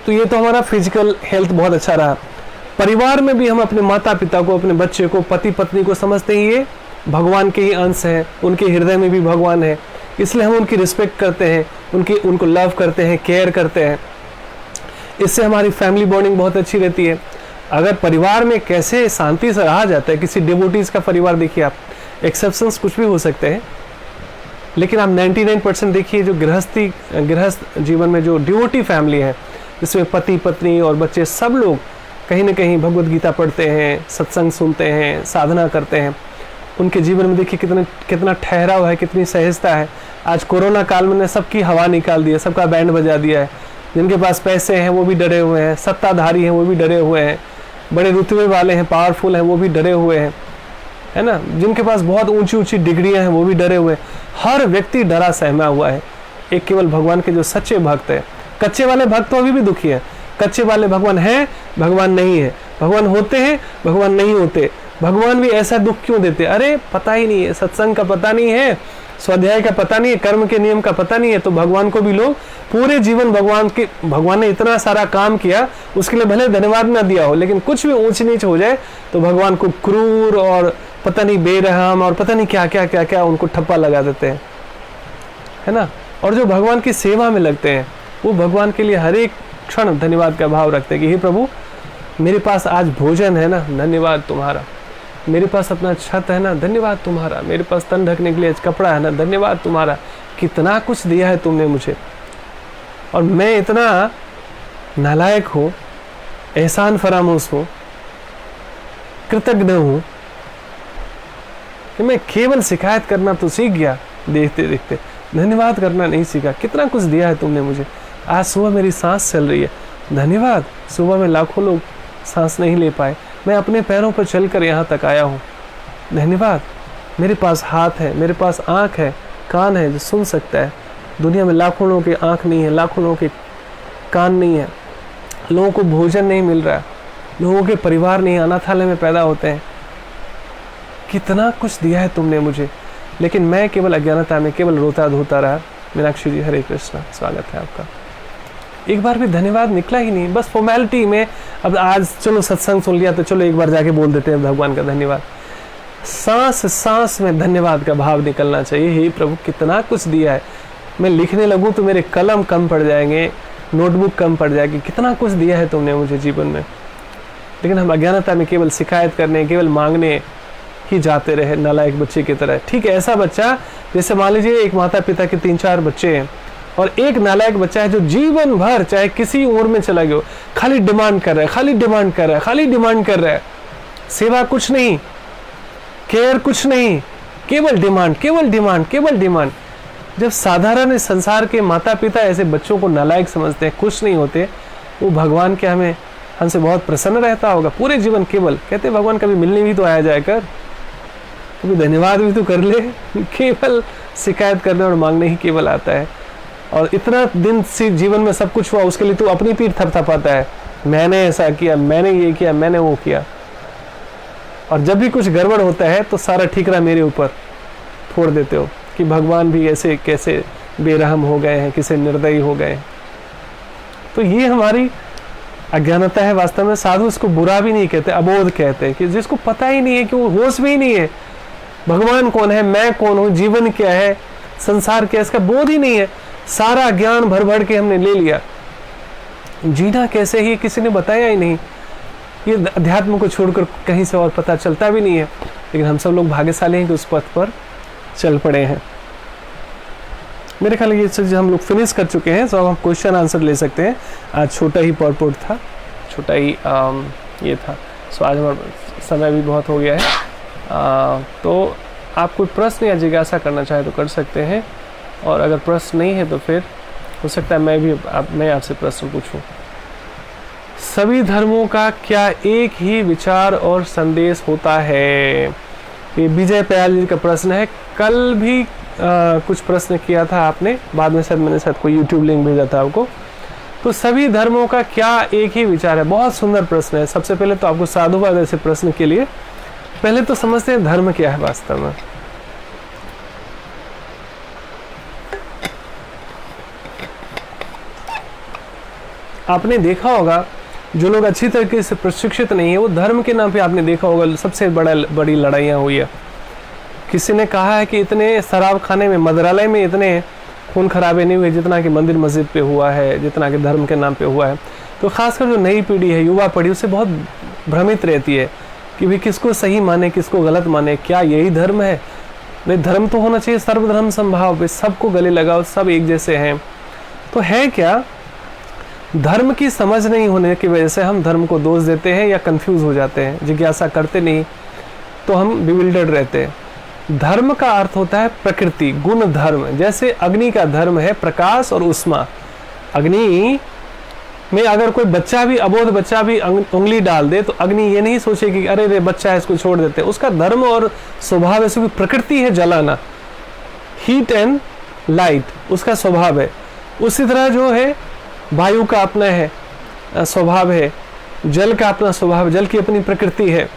[SPEAKER 1] तो ये तो हमारा फिजिकल हेल्थ बहुत अच्छा रहा। परिवार में भी हम अपने माता पिता को, अपने बच्चे को, पति पत्नी को समझते ही ये भगवान के ही अंश हैं, उनके हृदय में भी भगवान है, इसलिए हम उनकी रिस्पेक्ट करते हैं, उनको लव करते हैं, केयर करते हैं। इससे हमारी फैमिली बॉन्डिंग बहुत अच्छी रहती है। अगर परिवार में कैसे शांति से रहा जाता है, किसी डिवोटीज का परिवार देखिए आप, एक्सेप्शंस कुछ भी हो सकते हैं, लेकिन आप 99% देखिए जो गृहस्थ जीवन में जो डिवोटी फैमिली है, जिसमें पति पत्नी और बच्चे सब लोग कहीं ना कहीं भगवत गीता पढ़ते हैं, सत्संग सुनते हैं, साधना करते हैं, उनके जीवन में देखिए कितना ठहराव है, कितनी सहजता है। आज कोरोना काल में सबकी हवा निकाल दी है, सबका बैंड बजा दिया है। जिनके पास पैसे हैं वो भी डरे हुए हैं, सत्ताधारी हैं वो भी डरे हुए हैं, बड़े रुतबे वाले हैं, पावरफुल हैं वो भी डरे हुए हैं, है ना। जिनके पास बहुत ऊंची ऊंची डिग्रियां हैं वो भी डरे हुए हैं। हर व्यक्ति डरा सहमा हुआ है। एक केवल भगवान के जो सच्चे भक्त है, कच्चे वाले भक्त तो अभी भी दुखी है। कच्चे वाले भगवान है, भगवान नहीं है, भगवान होते हैं, भगवान नहीं होते। भगवान भी ऐसा दुख क्यों देते, अरे पता ही नहीं है, सत्संग का पता नहीं है, स्वाध्याय का पता नहीं है, कर्म के नियम का पता नहीं है, तो भगवान को भी लोग पूरे जीवन भगवान ने इतना सारा काम किया, उसके लिए भले धन्यवाद ना दिया हो, लेकिन कुछ भी ऊंच नीच हो जाए तो भगवान को क्रूर और पता नहीं बेरहम और पता नहीं क्या क्या क्या क्या उनको ठप्पा लगा देते हैं, है ना। और जो भगवान की सेवा में लगते हैं वो भगवान के लिए हर एक क्षण धन्यवाद का भाव रखते हैं कि हे प्रभु, मेरे पास आज भोजन है ना, धन्यवाद तुम्हारा। मेरे पास अपना छत है ना, धन्यवाद तुम्हारा। मेरे पास तन ढकने के लिए कपड़ा है ना, धन्यवाद तुम्हारा। कितना कुछ दिया है तुमने मुझे, और मैं इतना नालायक हूँ, एहसान फरामोश हूँ, कृतज्ञ हूँ कि मैं केवल शिकायत करना तो सीख गया, देखते देखते धन्यवाद करना नहीं सीखा। कितना कुछ दिया है तुमने मुझे। आज सुबह मेरी सांस चल रही है, धन्यवाद। सुबह में लाखों लोग सांस नहीं ले पाए, मैं अपने पैरों पर चलकर यहाँ तक आया हूँ, धन्यवाद। मेरे पास हाथ है, मेरे पास आँख है, कान है जो सुन सकता है। दुनिया में लाखों लोगों की आँख नहीं है, लाखों लोगों के कान नहीं है, लोगों को भोजन नहीं मिल रहा है, लोगों के परिवार नहीं, अनाथालय में पैदा होते हैं। कितना कुछ दिया है तुमने मुझे, लेकिन मैं केवल अज्ञानता में केवल रोता धोता रहा। मीनाक्षी जी, हरे कृष्णा, स्वागत है आपका। एक बार भी धन्यवाद निकला ही नहीं, बस फॉर्मेलिटी में। अब आज चलो सत्संग सुन लिया तो चलो एक बार जाके बोल देते हैं भगवान का धन्यवाद। सांस सांस में धन्यवाद का भाव निकलना चाहिए। हे प्रभु, कितना कुछ दिया है। मैं लिखने लगूं तो मेरे कलम कम पड़ जाएंगे, नोटबुक कम पड़ जाएगी। कितना कुछ दिया है तुमने मुझे जीवन में, लेकिन हम अज्ञानता में केवल शिकायत करने, केवल मांगने ही जाते रहे, नालायक बच्चे की तरह। ठीक है, ऐसा बच्चा जैसे मान लीजिए एक माता पिता के 3-4 बच्चे हैं और एक नालायक बच्चा है जो जीवन भर चाहे किसी उम्र में चला गया, खाली डिमांड कर रहा है, खाली डिमांड कर रहा है, खाली डिमांड कर रहा है। सेवा कुछ नहीं, केयर कुछ नहीं, केवल डिमांड, केवल डिमांड, केवल डिमांड। जब साधारण संसार के माता पिता ऐसे बच्चों को नालायक समझते हैं, खुश नहीं होते, वो भगवान के हमसे बहुत प्रसन्न रहता होगा पूरे जीवन। केवल कहते भगवान कभी मिलने भी तो आया जाए कर, कभी धन्यवाद भी तो कर ले। केवल शिकायत करने और मांगने ही केवल आता है। और इतना दिन से जीवन में सब कुछ हुआ, उसके लिए तू अपनी पीठ थपथपाता है, मैंने ऐसा किया, मैंने ये किया, मैंने वो किया। और जब भी कुछ गड़बड़ होता है तो सारा ठीकरा मेरे ऊपर फोड़ देते हो कि भगवान भी ऐसे कैसे बेरहम हो गए हैं, किसे निर्दयी हो गए। तो ये हमारी अज्ञानता है। वास्तव में साधु इसको बुरा भी नहीं कहते, अबोध कहते हैं, कि जिसको पता ही नहीं है, कि वो होश भी नहीं है, भगवान कौन है, मैं कौन हूँ, जीवन क्या है, संसार क्या है, इसका बोध ही नहीं है। सारा ज्ञान भर भर के हमने ले लिया, जीना कैसे ही किसी ने बताया ही नहीं। ये अध्यात्म को छोड़कर कहीं से और पता चलता भी नहीं है। लेकिन हम सब लोग भाग्यशाली हैं कि उस पथ पर चल पड़े हैं। मेरे ख्याल ये चीज़ हम लोग फिनिश कर चुके हैं, तो अब हम क्वेश्चन आंसर ले सकते हैं। आज छोटा ही पॉट था, छोटा ही ये था। सो आज हमारा समय भी बहुत हो गया है। तो आप कोई प्रश्न या जिज्ञासा करना चाहे तो कर सकते हैं, और अगर प्रश्न नहीं है तो फिर हो सकता है मैं आपसे प्रश्न पूछूं। सभी धर्मों का क्या एक ही विचार और संदेश होता है? ये विजय पयाल जी का प्रश्न है। कल भी कुछ प्रश्न किया था आपने, बाद में शायद मैंने कोई यूट्यूब लिंक भेजा था आपको। तो सभी धर्मों का क्या एक ही विचार है? बहुत सुंदर प्रश्न है। सबसे पहले तो आपको साधुवाद ऐसे प्रश्न के लिए पहले तो समझते हैं धर्म क्या है वास्तव में। आपने देखा होगा जो लोग अच्छी तरीके से प्रशिक्षित नहीं है, वो धर्म के नाम पे आपने देखा होगा सबसे बड़ी लड़ाइयाँ हुई है। किसी ने कहा है कि इतने शराब खाने में, मदरालय में इतने खून खराबे नहीं हुए जितना कि मंदिर मस्जिद पे हुआ है, जितना कि धर्म के नाम पे हुआ है। तो खासकर जो नई पीढ़ी है, युवा पीढ़ी, उससे बहुत भ्रमित रहती है कि भाई किसको सही माने, किसको गलत माने, क्या यही धर्म है? नहीं, धर्म तो होना चाहिए सर्वधर्म समभाव, सबको गले लगाओ, सब एक जैसे हैं। तो है क्या? धर्म की समझ नहीं होने की वजह से हम धर्म को दोष देते हैं या कंफ्यूज हो जाते हैं, जिज्ञासा करते नहीं, तो हम बिविल्डर्ड रहते हैं। धर्म का अर्थ होता है प्रकृति, गुण धर्म। जैसे अग्नि का धर्म है प्रकाश और उष्मा। अग्नि में अगर कोई बच्चा भी, अबोध बच्चा भी उंगली डाल दे तो अग्नि ये नहीं सोचेगी कि अरे रे बच्चा है इसको छोड़ देते। उसका धर्म और स्वभाव है, उसकी प्रकृति है जलाना, हीट एंड लाइट उसका स्वभाव है। उसी तरह जो है वायु का अपना है स्वभाव है, जल का अपना स्वभाव, जल की अपनी प्रकृति है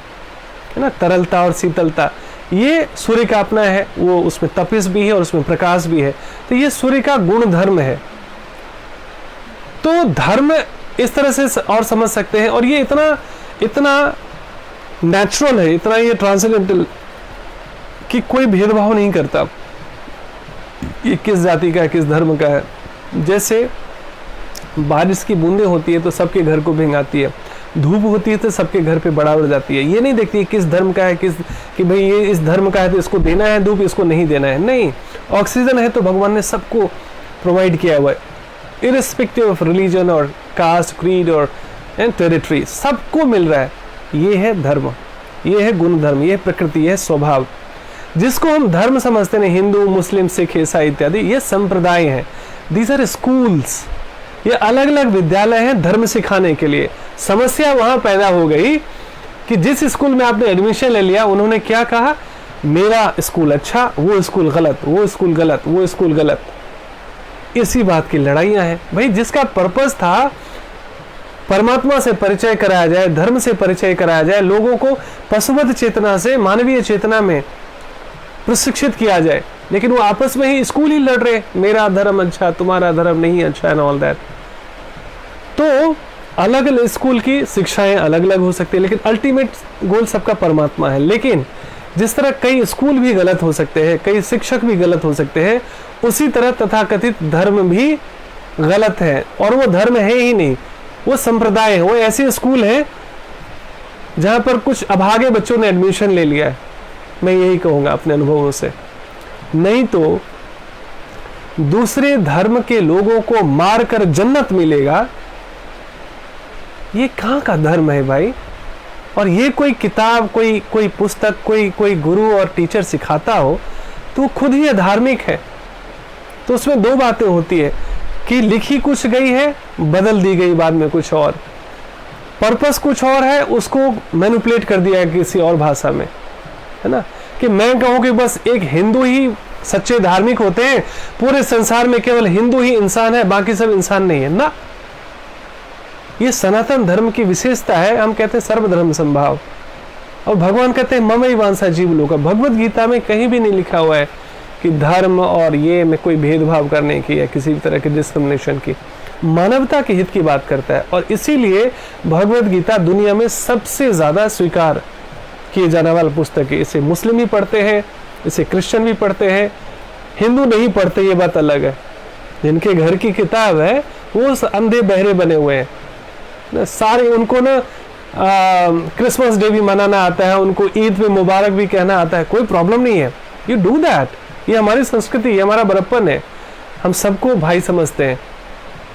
[SPEAKER 1] ना, तरलता और शीतलता। ये सूर्य का अपना है, वो उसमें तपिश भी है और उसमें प्रकाश भी है। तो ये सूर्य का गुण धर्म है। तो धर्म इस तरह से और समझ सकते हैं। और ये इतना नेचुरल है, इतना ये ट्रांसेंडेंटल कि कोई भेदभाव नहीं करता ये किस जाति का है, किस धर्म का है। जैसे बारिश की बूंदें होती है तो सबके घर को भिंगाती है, धूप होती है तो सबके घर पे बराबर जाती है। ये नहीं देखती है किस धर्म का है, कि भाई ये इस धर्म का है तो इसको देना है धूप, इसको नहीं देना है। नहीं, ऑक्सीजन है तो भगवान ने सबको प्रोवाइड किया हुआ है, इरिस्पेक्टिव ऑफ रिलीजन और कास्ट, क्रीड और टेरिटरी, सबको मिल रहा है। ये है धर्म, ये है गुण धर्म, ये है प्रकृति, ये है स्वभाव। जिसको हम धर्म समझते हैं, हिंदू, मुस्लिम, सिख, ईसाई इत्यादि, ये संप्रदाय हैं। दीज आर स्कूल्स, ये अलग अलग विद्यालय हैं धर्म सिखाने के लिए। समस्या वहां पैदा हो गई कि जिस स्कूल में आपने एडमिशन ले लिया, उन्होंने क्या कहा, मेरा स्कूल अच्छा, वो स्कूल गलत, वो स्कूल गलत, वो स्कूल गलत। इसी बात की लड़ाइयां हैं भाई। जिसका पर्पस था परमात्मा से परिचय कराया जाए, धर्म से परिचय कराया जाए, लोगों को पशुवत चेतना से मानवीय चेतना में प्रशिक्षित किया जाए, लेकिन वो आपस में ही स्कूल ही लड़ रहे, मेरा धर्म अच्छा, तुम्हारा धर्म नहीं अच्छा एंड ऑल दैट। तो अलग अलग स्कूल की शिक्षाएं अलग अलग हो सकती है, लेकिन अल्टीमेट गोल सबका परमात्मा है। लेकिन जिस तरह कई स्कूल भी गलत हो सकते हैं, कई शिक्षक भी गलत हो सकते हैं, उसी तरह तथाकथित धर्म भी गलत है। और वो धर्म है ही नहीं, वो संप्रदाय है, वो ऐसे स्कूल है जहां पर कुछ अभागे बच्चों ने एडमिशन ले लिया है। मैं यही कहूंगा अपने अनुभवों से। नहीं तो दूसरे धर्म के लोगों को मारकर जन्नत मिलेगा, ये कहां का धर्म है भाई? और ये कोई किताब, कोई पुस्तक, कोई गुरु और टीचर सिखाता हो तो खुद ही अधार्मिक है। तो उसमें दो बातें होती है कि लिखी कुछ गई है, बदल दी गई बाद में कुछ और, पर्पस कुछ और है, उसको मैनिपुलेट कर दिया है किसी और भाषा में, है ना। कि मैं कहूं कि बस एक हिंदू ही सच्चे धार्मिक होते हैं, पूरे संसार में केवल हिंदू ही इंसान है, बाकी सब इंसान नहीं है ना। ये सनातन धर्म की विशेषता है। हम कहते हैं सर्वधर्म संभाव, और भगवान कहते हैं ममई वांसा जीव लोका। भगवत गीता में कहीं भी नहीं लिखा हुआ है कि धर्म और ये में कोई भेदभाव करने की या किसी भी तरह की डिस्क्रिमिनेशन की। मानवता के हित की बात करता है, और इसीलिए भगवत गीता दुनिया में सबसे ज़्यादा स्वीकार किए जाने वाला पुस्तक है। इसे मुस्लिम भी पढ़ते हैं, इसे क्रिश्चियन भी पढ़ते हैं, हिंदू नहीं पढ़ते, ये बात अलग है। जिनके घर की किताब है वो अंधे बहरे बने हुए हैं सारे। उनको ना क्रिसमस डे भी मनाना आता है, उनको ईद पे मुबारक भी कहना आता है, कोई प्रॉब्लम नहीं है। यू डू दैट, ये हमारी संस्कृति, ये हमारा बड़प्पन है। हम सबको भाई समझते हैं,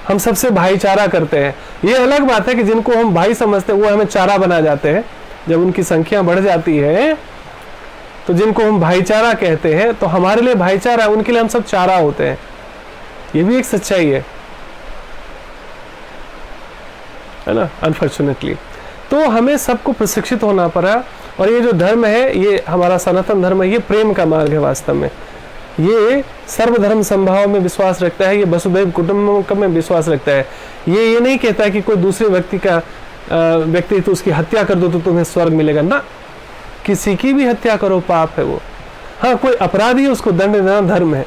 [SPEAKER 1] हम सबसे भाईचारा करते हैं। ये अलग बात है कि जिनको हम भाई समझते हैं वो हमें चारा बना जाते हैं। जब उनकी संख्या बढ़ जाती है तो जिनको हम भाईचारा कहते हैं, तो हमारे लिए भाईचारा, उनके लिए हम सब चारा होते हैं। ये भी एक सच्चाई है ना, अनफॉर्चुनेटली। तो हमें सबको प्रशिक्षित होना पड़ा। और ये जो धर्म है, ये हमारा सनातन धर्म है, ये प्रेम का मार्ग है वास्तव में। ये सर्वधर्म संभाव में विश्वास रखता है, ये वसुधैव कुटुंबकम में विश्वास रखता है। ये नहीं कहता कि कोई दूसरे व्यक्ति तो उसकी हत्या कर दो तो तुम्हें स्वर्ग मिलेगा ना, किसी की भी हत्या करो पाप है वो। हाँ, कोई अपराधी है उसको दंड देना धर्म है।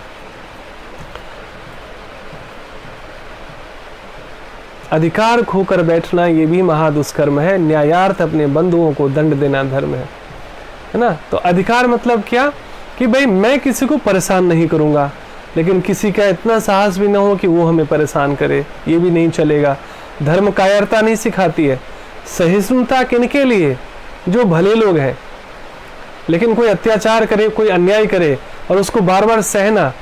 [SPEAKER 1] अधिकार खोकर बैठना ये भी महादुष्कर्म है, न्यायार्थ अपने बंधुओं को दंड देना धर्म है ना। तो अधिकार मतलब क्या कि भाई मैं किसी को परेशान नहीं करूंगा, लेकिन किसी का इतना साहस भी ना हो कि वो हमें परेशान करे, ये भी नहीं चलेगा। धर्म कायरता नहीं सिखाती है। सहिष्णुता किनके लिए? जो भले लोग हैं। लेकिन कोई अत्याचार करे, कोई अन्याय करे और उसको बार बार सहना,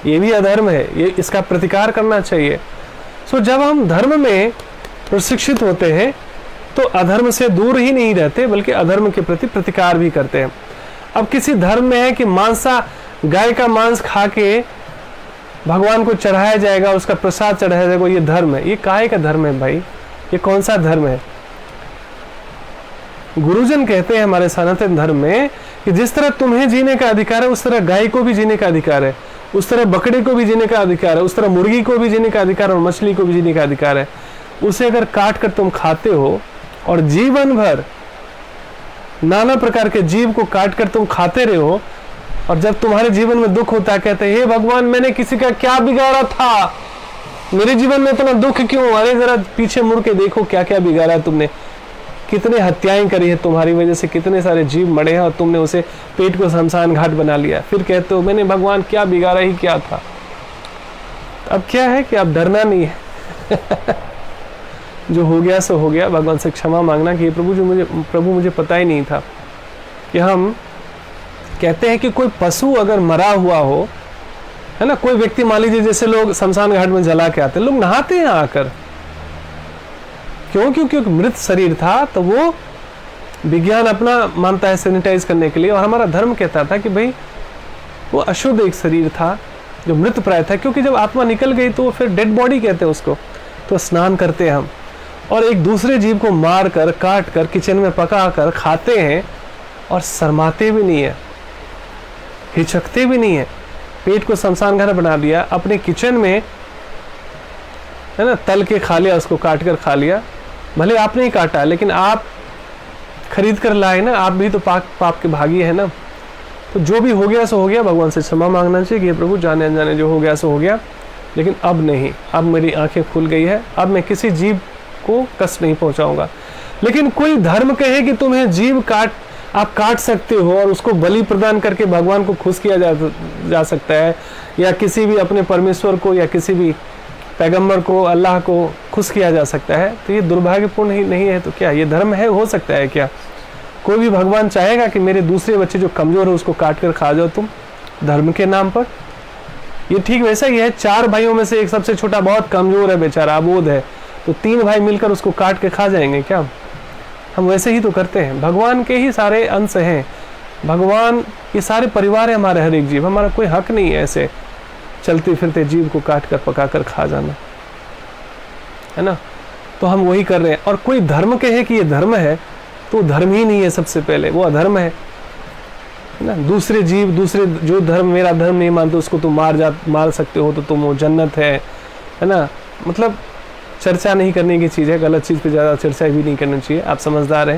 [SPEAKER 1] ये भी अधर्म है, ये इसका प्रतिकार करना चाहिए। सो जब हम धर्म में प्रशिक्षित होते हैं तो अधर्म से दूर ही नहीं रहते, बल्कि अधर्म के प्रति प्रतिकार भी करते हैं। अब किसी धर्म में है कि गाय का मांस खा के भगवान को चढ़ाया जाएगा, उसका प्रसाद चढ़ाया जाएगा, ये धर्म है। ये काहे का धर्म है भाई? ये कौन सा धर्म है? गुरुजन कहते हैं हमारे सनातन धर्म में कि जिस तरह तुम्हें जीने का अधिकार है, उस तरह गाय को भी जीने का अधिकार है, उस तरह बकरे को भी जीने का अधिकार है, उस तरह मुर्गी को भी जीने का अधिकार है, और मछली को भी जीने का अधिकार है। उसे अगर काट कर तुम खाते हो और जीवन भर नाना प्रकार के जीव को काट कर तुम खाते रहे हो, और जब तुम्हारे जीवन में दुख होता है कहते हैं हे भगवान, मैंने किसी का क्या बिगाड़ा था, मेरे जीवन में इतना दुख क्यों? अरे जरा पीछे मुड़ के देखो क्या क्या बिगाड़ा है तुमने, कितने हत्याएं करी है तुम्हारी वजह से, कितने सारे जीव मरे हैं और तुमने उसे पेट को शमशान घाट बना लिया। फिर कहते हो मैंने भगवान क्या बिगाड़ा ही क्या था। अब क्या है कि अब डरना नहीं है जो हो गया सो हो गया। भगवान से क्षमा मांगना कि प्रभु मुझे पता ही नहीं था। कि हम कहते हैं कि कोई पशु अगर मरा हुआ हो, है ना, कोई व्यक्ति मान लीजिए जैसे लोग शमशान घाट में जला के आते हैं, लोग नहाते हैं आकर, क्यों? क्योंकि मृत शरीर था, तो वो विज्ञान अपना मानता है सैनिटाइज करने के लिए, और हमारा धर्म कहता था कि भाई वो अशुद्ध एक शरीर था जो मृत प्राय था, क्योंकि जब आत्मा निकल गई तो फिर डेड बॉडी कहते हैं उसको। तो स्नान करते हैं हम, और एक दूसरे जीव को मार कर, काट कर, किचन में पका कर खाते हैं, और शर्माते भी नहीं है, हिचकते भी नहीं है। पेट को शमशान घाट बना दिया, अपने किचन में, है ना, तल के खा लिया, उसको काट कर खा लिया। भले आपने ही काटा, लेकिन आप खरीद कर लाए ना, आप भी तो पाप के भागी है ना। तो जो भी हो गया सो हो गया, भगवान से क्षमा मांगना चाहिए कि प्रभु जाने अनजाने जो हो गया सो हो गया, लेकिन अब नहीं, अब मेरी आंखें खुल गई है, अब मैं किसी जीव को कष्ट नहीं पहुंचाऊंगा। लेकिन कोई धर्म कहे कि तुम्हें जीव आप काट सकते हो और उसको बलि प्रदान करके भगवान को खुश किया जा सकता है, या किसी भी अपने परमेश्वर को या किसी भी पैगंबर को, अल्लाह को खुश किया जा सकता है, तो ये दुर्भाग्यपूर्ण ही नहीं है। तो क्या ये धर्म है? हो सकता है क्या? कोई भी भगवान चाहेगा कि मेरे दूसरे बच्चे जो कमजोर है उसको काट कर खा जाओ तुम धर्म के नाम पर? ये ठीक वैसा ही है। 4 भाइयों में से एक सबसे छोटा बहुत कमजोर है, बेचारा अबोध है, तो 3 भाई मिलकर उसको काट के खा जाएंगे क्या? हम वैसे ही तो करते हैं। भगवान के ही सारे अंश हैं, भगवान ये सारे परिवार है हमारे, हर एक जीव। हमारा कोई हक नहीं है ऐसे चलते फिरते जीव को काट कर पका कर खा जाना, है ना। तो हम वही कर रहे हैं। और कोई धर्म कहे कि ये धर्म है, तो धर्म ही नहीं है, सबसे पहले वो अधर्म है ना। दूसरे जीव, दूसरे जो धर्म मेरा धर्म नहीं मानते उसको तुम मार सकते हो, तो तुम वो जन्नत है ना। मतलब चर्चा नहीं करने की चीज़ है, गलत चीज़ पे ज़्यादा चर्चा भी नहीं करनी चाहिए, आप समझदार हैं,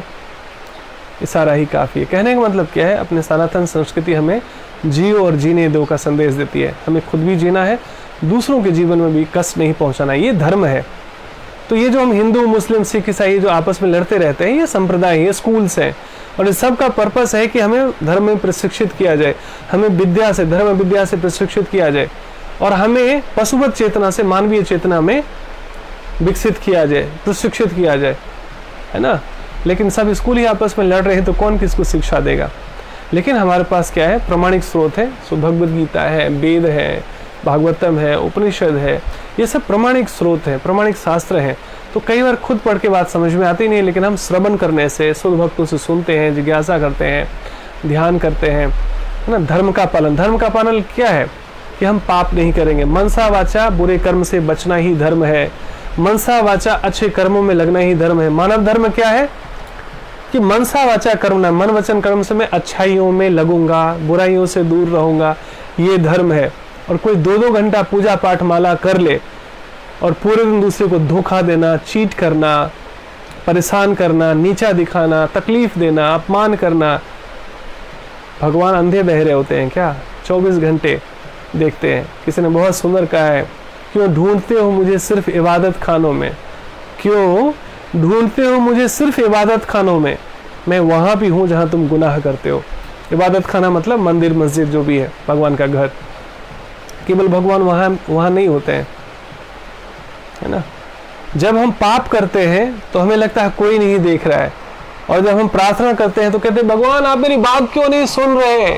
[SPEAKER 1] ये सारा ही काफ़ी है। कहने का मतलब क्या है, अपने सनातन संस्कृति हमें जियो और जीने दो का संदेश देती है। हमें खुद भी जीना है, दूसरों के जीवन में भी कष्ट नहीं पहुंचाना, ये धर्म है। तो ये जो हम हिंदू मुस्लिम सिख ईसाई जो आपस में लड़ते रहते हैं, ये संप्रदाय है, ये स्कूल्स हैं, और इस सब का पर्पस है कि हमें धर्म में प्रशिक्षित किया जाए, हमें विद्या से, धर्म विद्या से प्रशिक्षित किया जाए, और हमें पशुवत चेतना से मानवीय चेतना में विकसित किया जाए, प्रशिक्षित किया जाए, है ना। लेकिन सब स्कूल ही आपस में लड़ रहे हैं तो कौन किसको शिक्षा देगा। लेकिन हमारे पास क्या है, प्रमाणिक स्रोत है, सो भगवद गीता है, वेद है, भागवतम है, उपनिषद है, ये सब प्रमाणिक स्रोत हैं, प्रमाणिक शास्त्र हैं। तो कई बार खुद पढ़ के बात समझ में आती नहीं, लेकिन हम श्रवण करने से, शुद्ध भक्तों से सुनते हैं, जिज्ञासा करते हैं, ध्यान करते हैं, है ना। धर्म का पालन क्या है कि हम पाप नहीं करेंगे। मनसा वाचा बुरे कर्म से बचना ही धर्म है, मनसा वाचा अच्छे कर्मों में लगना ही धर्म है। मानव धर्म क्या है कि मनसा वाचा कर्म ना, मन वचन कर्म से मैं अच्छाइयों में लगूंगा, बुराइयों से दूर रहूंगा, ये धर्म है। और कोई 2-2 घंटा पूजा पाठ माला कर ले और पूरे दिन दूसरे को धोखा देना, चीट करना, परेशान करना, नीचा दिखाना, तकलीफ देना, अपमान करना। भगवान अंधे बहरे होते हैं क्या? 24 घंटे देखते हैं। किसी ने बहुत सुंदर कहा है, क्यों ढूंढते हो मुझे सिर्फ इबादत खानों में, क्यों ढूंढते हो मुझे सिर्फ इबादत खानों में, मैं वहां भी हूं जहां तुम गुनाह करते हो। इबादत खाना मतलब मंदिर मस्जिद जो भी है, भगवान का घर। केवल भगवान वहां नहीं होते हैं, है ना। जब हम पाप करते हैं तो हमें लगता है कोई नहीं देख रहा है, और जब हम प्रार्थना करते हैं तो कहते हैं भगवान आप मेरी बात क्यों नहीं सुन रहे।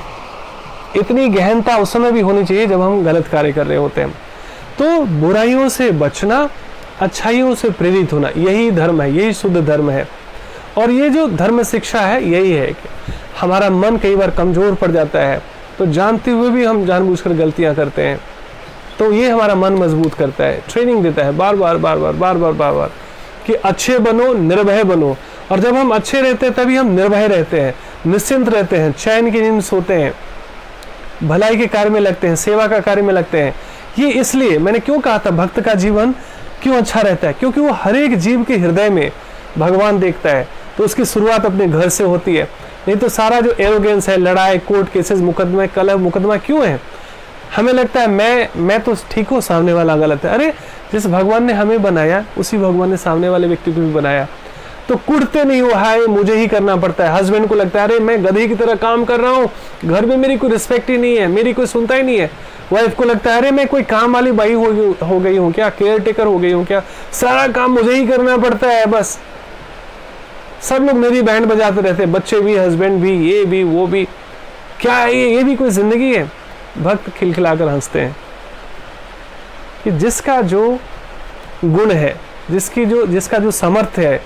[SPEAKER 1] इतनी गहनता उस समय भी होनी चाहिए जब हम गलत कार्य कर रहे होते हैं। तो बुराइयों से बचना, अच्छाइयों से प्रेरित होना, यही धर्म है, यही शुद्ध धर्म है। और ये जो धर्म शिक्षा है यही है कि हमारा मन कई बार कमजोर पड़ जाता है, तो जानते हुए भी हम जानबूझकर गलतियां करते हैं, तो ये हमारा मन मजबूत करता है, ट्रेनिंग देता है बार बार कि अच्छे बनो, निर्भय बनो। और जब हम अच्छे रहते हैं तभी हम निर्भय रहते हैं, निश्चिंत रहते हैं, चैन की नींद सोते हैं, भलाई के कार्य में लगते हैं, सेवा का कार्य में लगते हैं। ये इसलिए मैंने क्यों कहा था भक्त का जीवन क्यों अच्छा रहता है, क्योंकि वो हर एक जीव के हृदय में भगवान देखता है। तो उसकी शुरुआत अपने घर से होती है। नहीं तो सारा जो एरोगेंस है, लड़ाई, कोर्ट केसेस, मुकदमे, कलह मुकदमा क्यों है? हमें लगता है मैं तो ठीक हूँ, सामने वाला गलत है। अरे जिस भगवान ने हमें बनाया उसी भगवान ने सामने वाले व्यक्ति को भी बनाया। तो कुड़ते नहीं हो, हाय मुझे ही करना पड़ता है। हस्बैंड को लगता है अरे मैं गधे की तरह काम कर रहा हूँ, घर में मेरी कोई रिस्पेक्ट ही नहीं है, मेरी कोई सुनता ही नहीं है। वाइफ को लगता है अरे मैं कोई काम वाली बाई हो गई हूँ क्या, केयर टेकर हो गई हूँ क्या, सारा काम मुझे ही करना पड़ता है। बस सब लोग मेरी बैंड बजाते रहते हैं, बच्चे भी, हस्बैंड भी, ये भी, वो भी। क्या है ये भी कोई जिंदगी है? भक्त खिलखिलाकर हंसते हैं कि जिसका जो गुण है, जिसका जो सामर्थ्य है,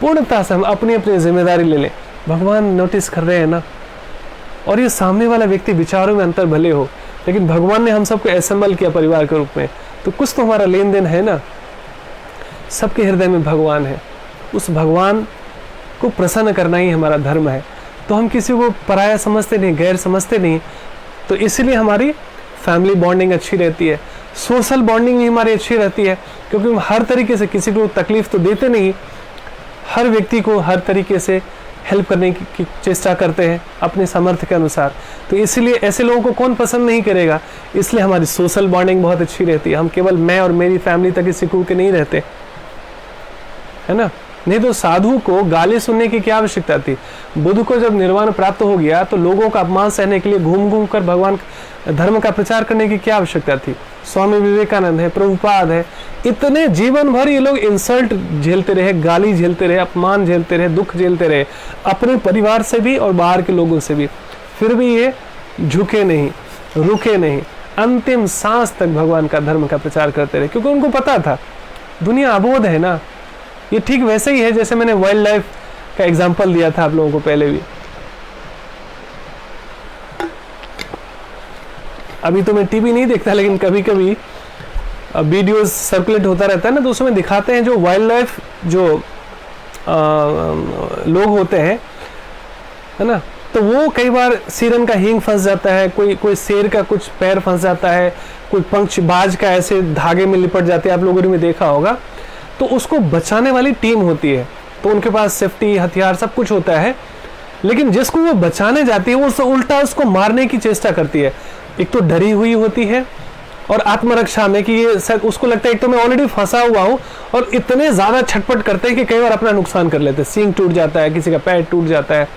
[SPEAKER 1] पूर्णता से हम अपनी अपनी जिम्मेदारी ले लें। भगवान नोटिस कर रहे हैं ना। और ये सामने वाला व्यक्ति विचारों में अंतर भले हो, लेकिन भगवान ने हम सबको असेंबल किया परिवार के रूप में, तो कुछ तो हमारा लेन देन है ना। सबके हृदय में भगवान है, उस भगवान को प्रसन्न करना ही हमारा धर्म है। तो हम किसी को पराया समझते नहीं, गैर समझते नहीं। तो इसलिए हमारी फैमिली बॉन्डिंग अच्छी रहती है, सोशल बॉन्डिंग भी हमारी अच्छी रहती है, क्योंकि हम हर तरीके से किसी को तकलीफ तो देते नहीं, हर व्यक्ति को हर तरीके से हेल्प करने की चेष्टा करते हैं अपने सामर्थ्य के अनुसार। तो इसलिए ऐसे लोगों को कौन पसंद नहीं करेगा। इसलिए हमारी सोशल बॉन्डिंग बहुत अच्छी रहती है। हम केवल मैं और मेरी फैमिली तक ही सिकुड़ के नहीं रहते, है ना। नहीं तो साधु को गाली सुनने की क्या आवश्यकता थी। बुद्ध को जब निर्वाण प्राप्त हो गया तो लोगों का अपमान सहने के लिए घूम घूम कर भगवान धर्म का प्रचार करने की क्या आवश्यकता थी। स्वामी विवेकानंद है, प्रभुपाद है, इतने जीवन भर ये लोग इंसल्ट झेलते रहे, गाली झेलते रहे, अपमान झेलते रहे, दुख झेलते रहे, अपने परिवार से भी और बाहर के लोगों से भी। फिर भी ये झुके नहीं, रुके नहीं, अंतिम सांस तक भगवान का धर्म का प्रचार करते रहे, क्योंकि उनको पता था दुनिया अबोध है ना। ये ठीक वैसे ही है जैसे मैंने वाइल्ड लाइफ का एग्जाम्पल दिया था आप लोगों को पहले भी। अभी तो मैं टीवी नहीं देखता, लेकिन कभी कभी वीडियोस सर्कुलेट होता रहता है ना, तो उसमें दिखाते हैं जो वाइल्ड लाइफ जो लोग होते हैं, है ना। तो वो कई बार सिरन का हींग फंस जाता है, कोई शेर का कुछ पैर फंस जाता है, कोई पंख बाज का ऐसे धागे में लिपट जाते हैं, आप लोगों ने देखा होगा। तो उसको बचाने वाली टीम होती है, तो उनके पास सेफ्टी, हथियार, सब कुछ होता है। लेकिन जिसको वो बचाने जाती है वो उल्टा उसको मारने की चेष्टा करती है। एक तो डरी हुई होती है और आत्मरक्षा में कि ये शायद उसको लगता है एक तो मैं ऑलरेडी फंसा हुआ हूँ, और इतने ज़्यादा छटपट करते हैं कि कई बार अपना नुकसान कर लेते हैं, सींग टूट जाता है, किसी का पैर टूट जाता है,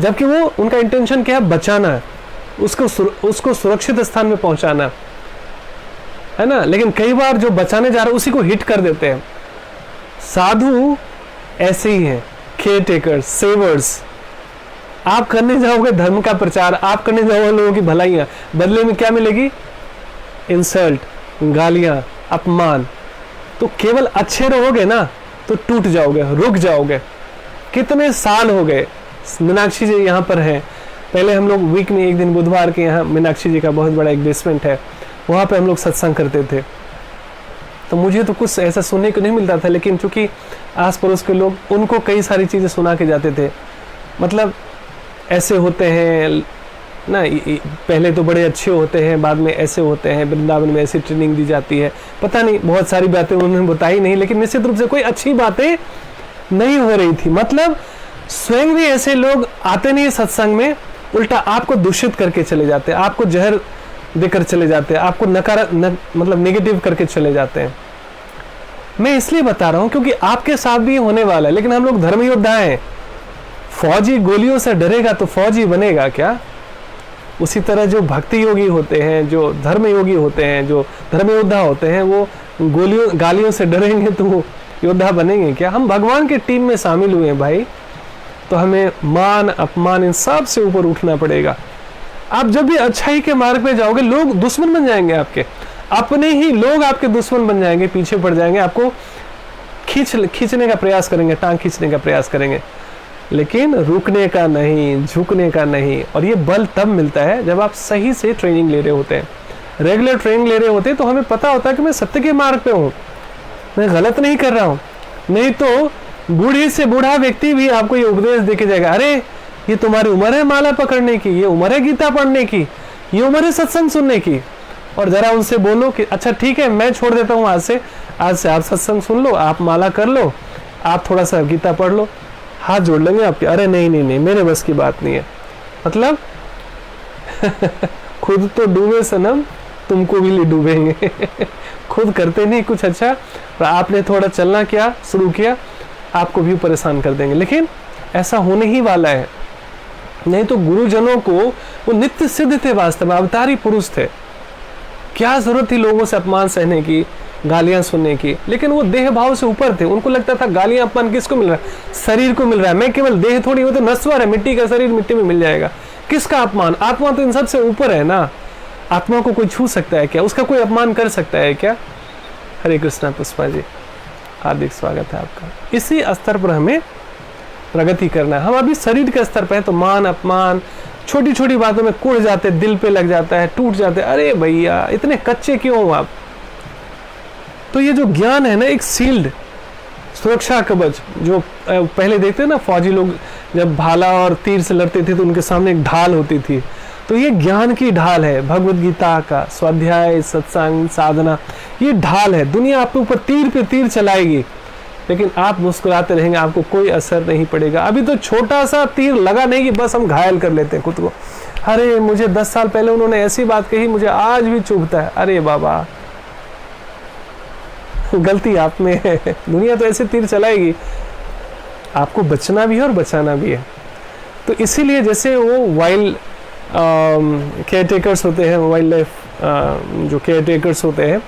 [SPEAKER 1] जबकि वो उनका इंटेंशन क्या है, बचाना है, उसको सुरक्षित स्थान में पहुंचाना है ना। लेकिन कई बार जो बचाने जा रहे हैं उसी को हिट कर देते हैं। साधु ऐसे ही हैं, केयर टेकर्स, सेवर्स। आप करने जाओगे धर्म का प्रचार, आप करने जाओगे लोगों की भलाइयां, बदले में क्या मिलेगी? इंसल्ट, गालियां, अपमान। तो केवल अच्छे रहोगे ना तो टूट जाओगे, रुक जाओगे। कितने साल हो गए, मीनाक्षी जी यहाँ पर हैं, पहले हम लोग वीक में एक दिन बुधवार के यहाँ मीनाक्षी जी का बहुत बड़ा एक बेसमेंट है, वहाँ पे हम लोग सत्संग करते थे। तो मुझे तो कुछ ऐसा सुनने को नहीं मिलता था, लेकिन चूंकि आस पड़ोस के लोग उनको कई सारी चीज़ें सुना के जाते थे, मतलब ऐसे होते हैं ना, पहले तो बड़े अच्छे होते हैं, बाद में ऐसे होते हैं, वृंदावन में ऐसी ट्रेनिंग दी जाती है, पता नहीं बहुत सारी बातें उन्होंने बताई नहीं, लेकिन निश्चित रूप से कोई अच्छी बातें नहीं हो रही थी। मतलब स्वयं भी ऐसे लोग आते नहीं सत्संग में, उल्टा आपको दूषित करके चले जाते हैं, आपको जहर देकर चले जाते हैं, आपको मतलब नेगेटिव करके चले जाते हैं। मैं इसलिए बता रहा हूं क्योंकि आपके साथ भी होने वाला है। लेकिन हम लोग धर्म योद्धा हैं, फौजी गोलियों से डरेगा तो फौजी बनेगा क्या? उसी तरह जो भक्ति योगी होते हैं, जो धर्म योगी होते हैं, जो धर्म योद्धा होते हैं, वो गालियों से डरेंगे तो वो योद्धा बनेंगे क्या? हम भगवान के टीम में शामिल हुए हैं भाई, तो हमें मान अपमान इन सब से ऊपर उठना पड़ेगा। आप जब भी अच्छाई के मार्ग पे जाओगे, लोग दुश्मन बन जाएंगे आपके, अपने ही लोग आपके दुश्मन बन जाएंगे, पीछे पड़ जाएंगे, आपको खींचने का प्रयास करेंगे, टांग खींचने का प्रयास करेंगे, लेकिन रुकने का नहीं, झुकने का नहीं। और ये बल तब मिलता है जब आप सही से ट्रेनिंग ले रहे होते हैं, रेगुलर ट्रेनिंग ले रहे होते हैं, तो हमें पता होता है कि मैं सत्य के मार्ग पे हूँ, मैं गलत नहीं कर रहा हूँ। नहीं तो बूढ़ी से बूढ़ा व्यक्ति भी आपको ये उपदेश देके जाएगा, अरे ये तुम्हारी उम्र है माला पकड़ने की, ये उम्र है गीता पढ़ने की, ये उम्र है सत्संग सुनने की। और जरा उनसे बोलो कि अच्छा ठीक है, मैं छोड़ देता हूँ, आज से आप सत्संग सुन लो, आप माला कर लो, आप थोड़ा सा गीता पढ़ लो, हाथ जोड़ लेंगे आपके, अरे नहीं मेरे बस की बात नहीं है। मतलब खुद तो डूबे सनम, तुमको भी ले डूबेंगे। खुद करते नहीं कुछ अच्छा, और आपने थोड़ा चलना क्या शुरू किया, आपको भी परेशान कर देंगे। लेकिन ऐसा होने ही वाला है। नहीं तो गुरुजनों को, वो नित्य सिद्ध थे, वास्तव में अवतारी पुरुष थे, क्या जरूरत थी लोगों से अपमान सहने की, गालियां सुनने की। लेकिन वो देह भाव से ऊपर थे, उनको लगता था गालियां अपमान किसको मिल रहा है, शरीर को मिल रहा है, मैं केवल देह थोड़ी, वो तो नश्वर है, मिट्टी का शरीर मिट्टी में मिल जाएगा, किसका अपमान? आत्मा तो इन सबसे ऊपर है ना, आत्मा को कोई छू सकता है क्या, उसका कोई अपमान कर सकता है क्या? हरे कृष्णा पुष्पा जी, हार्दिक स्वागत है आपका। इसी स्तर पर हमें प्रगति करना है। हम अभी शरीर के स्तर पर है तो मान अपमान, छोटी छोटी बातों में कुड़ जाते, दिल पे लग जाता है, टूट जाते, अरे भैया इतने कच्चे क्यों हो आप? तो ये जो ज्ञान है ना, एक शील्ड, सुरक्षा कवच, जो पहले देखते हैं ना फौजी लोग जब भाला और तीर से लड़ते थे तो उनके सामने एक ढाल होती थी, तो ये ज्ञान की ढाल है, भगवत गीता का स्वाध्याय, सत्संग, साधना, ये ढाल है। दुनिया आपके ऊपर तीर पे तीर चलाएगी, लेकिन आप मुस्कुराते रहेंगे, आपको कोई असर नहीं पड़ेगा। अभी तो छोटा सा तीर लगा नहीं कि बस हम घायल कर लेते हैं खुद को, अरे मुझे 10 साल पहले उन्होंने ऐसी बात कही, मुझे आज भी चुभता है, अरे बाबा गलती आप में है। दुनिया तो ऐसे तीर चलाएगी, आपको बचना भी है और बचाना भी है। तो इसीलिए जैसे वो वाइल्ड केयर टेकर्स होते हैं, वाइल्ड लाइफ जो केयर टेकर्स होते हैं,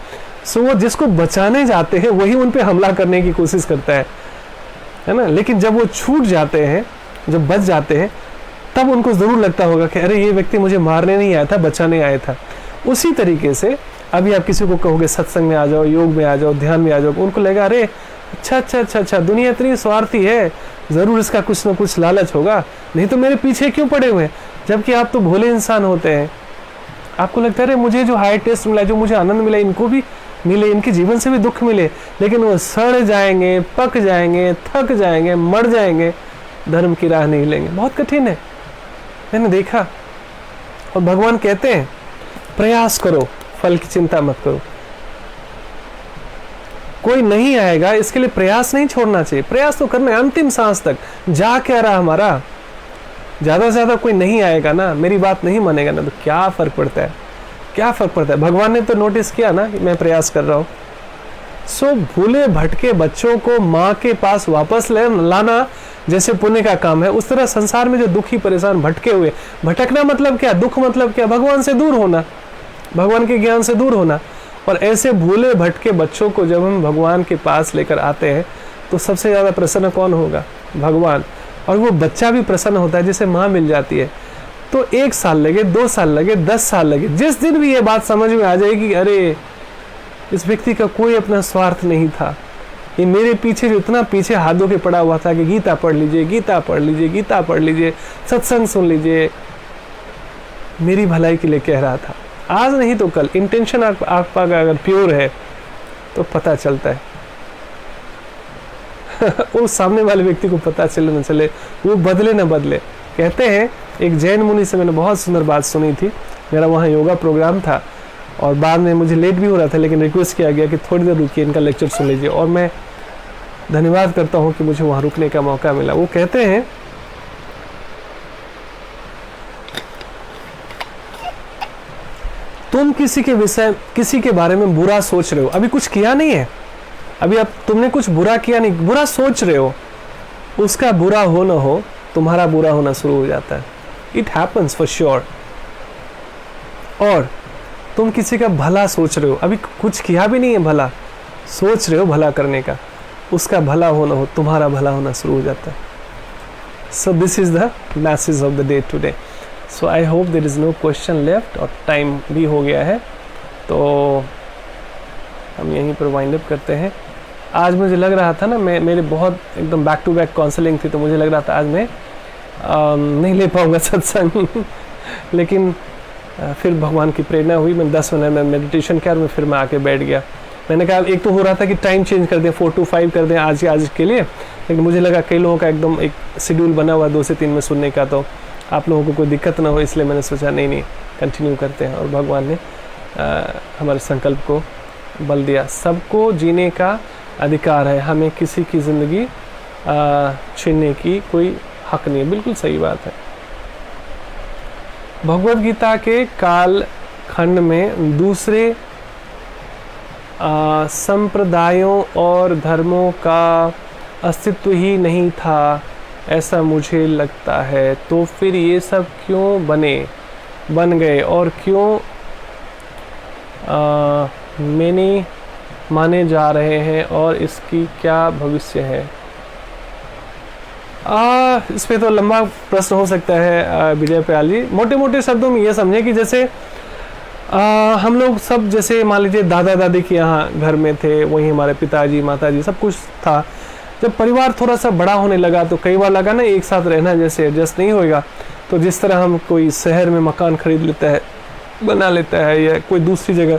[SPEAKER 1] सो वो जिसको बचाने जाते हैं वही उन पे हमला करने की कोशिश करता है ना। लेकिन जब वो छूट जाते हैं, जब बच जाते हैं, तब उनको ज़रूर लगता होगा कि अरे ये व्यक्ति मुझे मारने नहीं आया था, बचाने आया था। उसी तरीके से अभी आप किसी को कहोगे सत्संग में आ जाओ, योग में आ जाओ, ध्यान में आ जाओ, उनको लगेगा अरे अच्छा, दुनिया इतनी स्वार्थी है, ज़रूर इसका कुछ ना कुछ लालच होगा, नहीं तो मेरे पीछे क्यों पड़े हुए हैं। जबकि आप तो भोले इंसान होते हैं, आपको लगता है अरे मुझे जो हाई टेस्ट मिला, जो मुझे आनंद मिला, इनको भी मिले, इनके जीवन से भी दुख मिले। लेकिन वो सड़ जाएंगे, पक जाएंगे, थक जाएंगे, मर जाएंगे, धर्म की राह नहीं लेंगे। बहुत कठिन है, मैंने देखा। और भगवान कहते हैं प्रयास करो, फल की चिंता मत करो। कोई नहीं आएगा इसके लिए प्रयास नहीं छोड़ना चाहिए, प्रयास तो करना है अंतिम सांस तक। जा क्या रहा हमारा, ज़्यादा से ज़्यादा कोई नहीं आएगा ना, मेरी बात नहीं मानेगा ना, तो क्या फ़र्क पड़ता है, क्या फ़र्क पड़ता है। भगवान ने तो नोटिस किया ना कि मैं प्रयास कर रहा हूँ। सो भूले भटके बच्चों को माँ के पास वापस लाना जैसे पुण्य का काम है, उस तरह संसार में जो दुखी परेशान भटके हुए, भटकना मतलब क्या, दुख मतलब क्या, भगवान से दूर होना, भगवान के ज्ञान से दूर होना। और ऐसे भूले भटके बच्चों को जब हम भगवान के पास लेकर आते हैं तो सबसे ज़्यादा प्रसन्न कौन होगा, भगवान। और वो बच्चा भी प्रसन्न होता है जिसे माँ मिल जाती है। तो 1 साल लगे, 2 साल लगे, 10 साल लगे, जिस दिन भी ये बात समझ में आ जाएगी कि अरे इस व्यक्ति का कोई अपना स्वार्थ नहीं था, ये मेरे पीछे जो इतना पीछे हाथ धो के पड़ा हुआ था कि गीता पढ़ लीजिए, गीता पढ़ लीजिए, गीता पढ़ लीजिए, सत्संग सुन लीजिए, मेरी भलाई के लिए कह रहा था, आज नहीं तो कल इंटेंशन आपका अगर प्योर है तो पता चलता है। उस सामने वाले व्यक्ति को पता चले न चले, वो बदले न बदले। कहते हैं, एक जैन मुनि से मैंने बहुत सुंदर बात सुनी थी, मेरा वहाँ योगा प्रोग्राम था और बाद में मुझे लेट भी हो रहा था, लेकिन रिक्वेस्ट किया गया कि थोड़ी देर रुकिए, इनका लेक्चर सुन लीजिए, और मैं धन्यवाद करता हूँ कि मुझे वहाँ रुकने का मौका मिला। वो कहते हैं, तुम किसी के बारे में बुरा सोच रहे हो, अभी कुछ किया नहीं है, अभी अब तुमने कुछ बुरा किया नहीं, बुरा सोच रहे हो, उसका बुरा हो ना हो तुम्हारा बुरा होना शुरू हो जाता है। It happens for sure. और तुम किसी का भला सोच रहे हो, अभी कुछ किया भी नहीं है, भला सोच रहे हो भला करने का, उसका भला हो ना हो तुम्हारा भला होना शुरू हो जाता है। So this is the message of the day today. So I hope there is no question left, और टाइम भी हो गया है तो हम यहीं पर वाइंड अप करते हैं। आज मुझे लग रहा था ना, मेरे बहुत एकदम बैक टू बैक काउंसलिंग थी, तो मुझे लग रहा था आज मैं नहीं ले पाऊँगा सत्संग लेकिन फिर भगवान की प्रेरणा हुई, मैं 10 मिनट में मेडिटेशन किया और मैं फिर आके बैठ गया। मैंने कहा, एक तो हो रहा था कि टाइम चेंज कर दें, 4 to 5 कर दें आज के लिए, लेकिन मुझे लगा कई लोगों का एकदम एक शेड्यूल बना हुआ 2 से 3 में सुनने का, तो आप लोगों को कोई दिक्कत ना हो, इसलिए मैंने सोचा नहीं कंटिन्यू करते हैं। और भगवान ने हमारे संकल्प को बल दिया। सबको जीने का अधिकार है, हमें किसी की ज़िंदगी छीनने की कोई हक नहीं है। बिल्कुल सही बात है। भगवद गीता के काल खंड में दूसरे संप्रदायों और धर्मों का अस्तित्व ही नहीं था, ऐसा मुझे लगता है। तो फिर ये सब क्यों बन गए और क्यों मैंने माने जा रहे हैं, और इसकी क्या भविष्य है? इस पे तो लंबा प्रश्न हो सकता है विजय प्याल जी। मोटे मोटे शब्दों में ये समझे कि जैसे हम लोग सब, जैसे मान लीजिए दादा दादी के यहाँ घर में थे, वहीं हमारे पिताजी माताजी सब कुछ था। जब परिवार थोड़ा सा बड़ा होने लगा तो कई बार लगा ना एक साथ रहना जैसे एडजस्ट नहीं होएगा, तो जिस तरह हम कोई शहर में मकान खरीद लेता है, बना लेता है, या कोई दूसरी जगह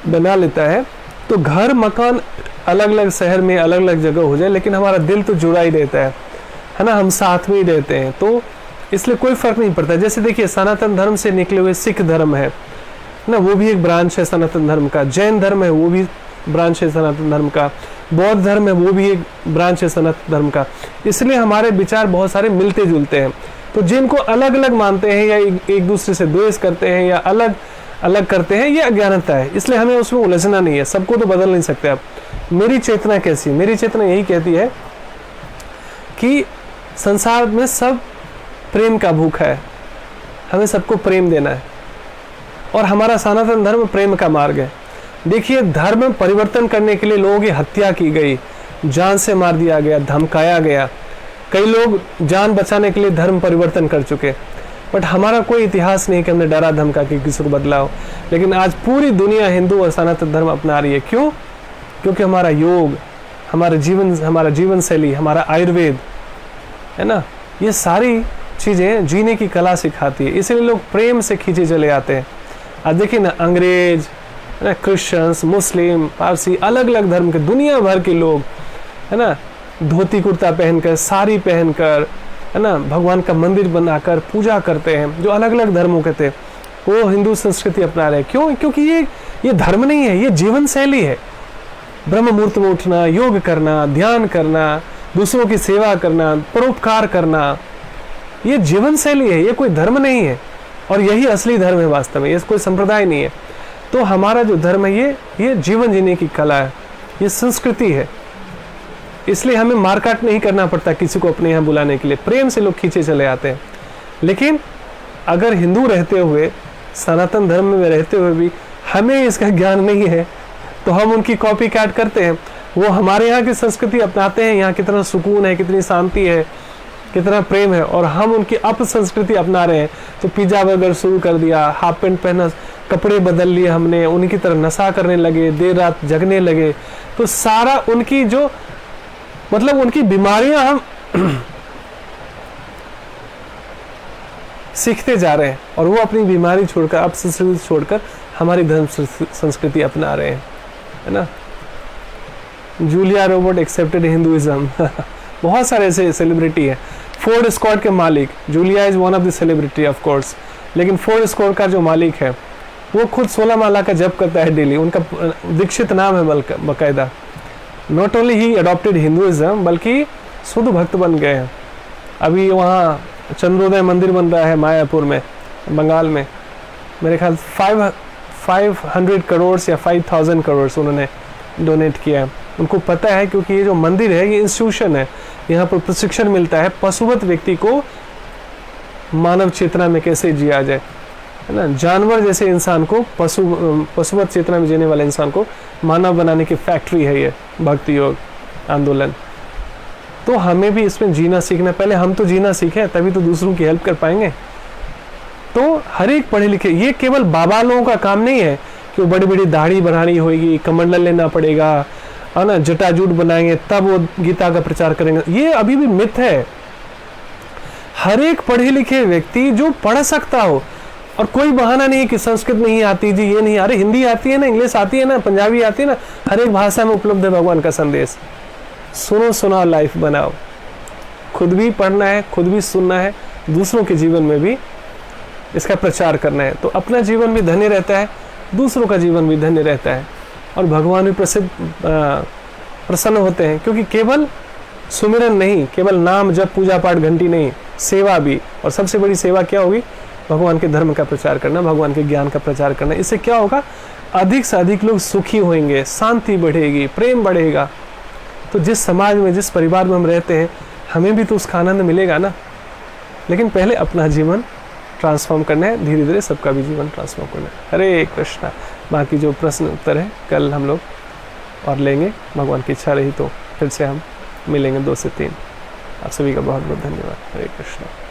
[SPEAKER 1] बना लेता है, तो घर मकान अलग अलग शहर में अलग अलग जगह हो जाए, लेकिन हमारा दिल तो जुड़ा ही रहता है ना, हम साथ में ही रहते हैं, तो इसलिए कोई फर्क नहीं पड़ता। जैसे देखिए, सनातन धर्म से निकले हुए सिख धर्म है ना, वो भी एक ब्रांच है सनातन धर्म का, जैन धर्म है वो भी ब्रांच है सनातन धर्म का, बौद्ध धर्म है वो भी एक ब्रांच है सनातन धर्म का। इसलिए हमारे विचार बहुत सारे मिलते जुलते हैं। तो जिनको अलग अलग मानते हैं या एक दूसरे से द्वेष करते हैं या अलग अलग करते हैं, ये अज्ञानता है, इसलिए हमें उसमें उलझना नहीं है। सबको तो बदल नहीं सकते आप। मेरी चेतना कैसी? मेरी चेतना यही कहती है कि संसार में सब प्रेम का भूखा है, हमें सबको प्रेम देना है, और हमारा सनातन धर्म प्रेम का मार्ग है। देखिए, धर्म परिवर्तन करने के लिए लोगों की हत्या की गई, जान से मार दिया गया, धमकाया गया, कई लोग जान बचाने के लिए धर्म परिवर्तन कर चुके, बट हमारा कोई इतिहास नहीं कि हमने डरा धमका के किसी को बदला हो। लेकिन आज पूरी दुनिया हिंदू और सनातन धर्म अपना रही है। क्यों? क्योंकि हमारा योग, हमारा जीवन शैली, हमारा आयुर्वेद है ना, ये सारी चीज़ें जीने की कला सिखाती है, इसलिए लोग प्रेम से खींचे चले आते हैं। आज देखिए ना, अंग्रेज, है ना, क्रिश्चियंस, मुस्लिम, पारसी, अलग अलग धर्म के दुनिया भर के लोग, है ना, धोती कुर्ता पहनकर, साड़ी पहनकर, है ना, भगवान का मंदिर बनाकर पूजा करते हैं। जो अलग अलग धर्मों के थे वो हिंदू संस्कृति अपना रहे हैं। क्यों? क्योंकि ये धर्म नहीं है, ये जीवन शैली है। ब्रह्म मुहूर्त में उठना, योग करना, ध्यान करना, दूसरों की सेवा करना, परोपकार करना, ये जीवन शैली है, ये कोई धर्म नहीं है। और यही असली धर्म है वास्तव में, ये कोई संप्रदाय नहीं है। तो हमारा जो धर्म है ये जीवन जीने की कला है, ये संस्कृति है। इसलिए हमें मारकाट नहीं करना पड़ता किसी को अपने यहाँ बुलाने के लिए, प्रेम से लोग खींचे चले आते हैं। लेकिन अगर हिंदू रहते हुए, सनातन धर्म में रहते हुए भी हमें इसका ज्ञान नहीं है, तो हम उनकी कॉपी कैट करते हैं। वो हमारे यहाँ की संस्कृति अपनाते हैं, यहाँ कितना सुकून है, कितनी शांति है, कितना प्रेम है, और हम उनकी अपसंस्कृति अपना रहे हैं। तो पिज्जा बर्गर शुरू कर दिया, हाफ पैंट पहना, कपड़े बदल लिए हमने, उनकी तरह नशा करने लगे, देर रात जगने लगे। तो सारा उनकी जो मतलब उनकी बीमारियां हम सीखते जा रहे हैं, और वो अपनी बीमारी छोड़कर, अपसंस्कृति छोड़कर हमारी धर्म संस्कृति अपना रहे हैं, है ना। जूलिया रोबर्ट एक्सेप्टेड हिंदुइज्म बहुत सारे ऐसे सेलिब्रिटी है। फोर्ड स्कॉट के मालिक, Julia is one of the celebrity of course, लेकिन फोर्ड स्कॉट का जो मालिक है वो खुद 16 माला का जप करता है डेली। उनका दीक्षित नाम है बकायदा। Not only he adopted Hinduism, बल्कि शुद्ध भक्त बन गए हैं। अभी वहाँ चंद्रोदय मंदिर बन रहा है मायापुर में, बंगाल में। मेरे ख्याल 500 करोड़ या 5000 करोड़ उन्होंने डोनेट किया है। उनको पता है, क्योंकि ये जो मंदिर है ये इंस्टीट्यूशन है, यहाँ पर प्रशिक्षण मिलता है पशुवत व्यक्ति को मानव चेतना में कैसे जिया जाए, है ना। जानवर जैसे इंसान को पशुवत चेतना में जीने वाले इंसान को मानव बनाने की फैक्ट्री है ये भक्ति योग आंदोलन। तो हमें भी इसमें जीना सीखना, पहले हम तो जीना सीखें, तभी तो दूसरों की हेल्प कर पाएंगे। तो हर एक पढ़े लिखे, ये केवल बाबा लोगों का काम नहीं है कि वो बड़ी बड़ी दाढ़ी बनानी होगी, कमंडल लेना पड़ेगा, है ना, जटाजूट बनाएंगे तब वो गीता का प्रचार करेंगे। ये अभी भी मिथ है। हर एक पढ़े लिखे व्यक्ति जो पढ़ सकता हो, और कोई बहाना नहीं है कि संस्कृत नहीं आती जी, ये नहीं, अरे हिंदी आती है ना, इंग्लिश आती है ना, पंजाबी आती है ना, हर एक भाषा में उपलब्ध है भगवान का संदेश। सुनो, सुनाओ, लाइफ बनाओ। खुद भी पढ़ना है, खुद भी सुनना है, दूसरों के जीवन में भी इसका प्रचार करना है। तो अपना जीवन भी धन्य रहता है, दूसरों का जीवन भी धन्य रहता है, और भगवान भी प्रसन्न होते हैं। क्योंकि केवल सुमिरन नहीं, केवल नाम जब पूजा पाठ घंटी नहीं, सेवा भी। और सबसे बड़ी सेवा क्या होगी? भगवान के धर्म का प्रचार करना, भगवान के ज्ञान का प्रचार करना। इससे क्या होगा? अधिक से अधिक लोग सुखी होंगे, शांति बढ़ेगी, प्रेम बढ़ेगा। तो जिस समाज में, जिस परिवार में हम रहते हैं, हमें भी तो उसका आनंद मिलेगा ना। लेकिन पहले अपना जीवन ट्रांसफॉर्म करना है, धीरे धीरे सबका भी जीवन ट्रांसफॉर्म करना है। हरे कृष्णा। बाकी जो प्रश्न उत्तर है कल हम लोग और लेंगे, भगवान की इच्छा रही तो फिर से हम मिलेंगे 2 से 3। आप सभी का बहुत बहुत धन्यवाद। हरे कृष्णा।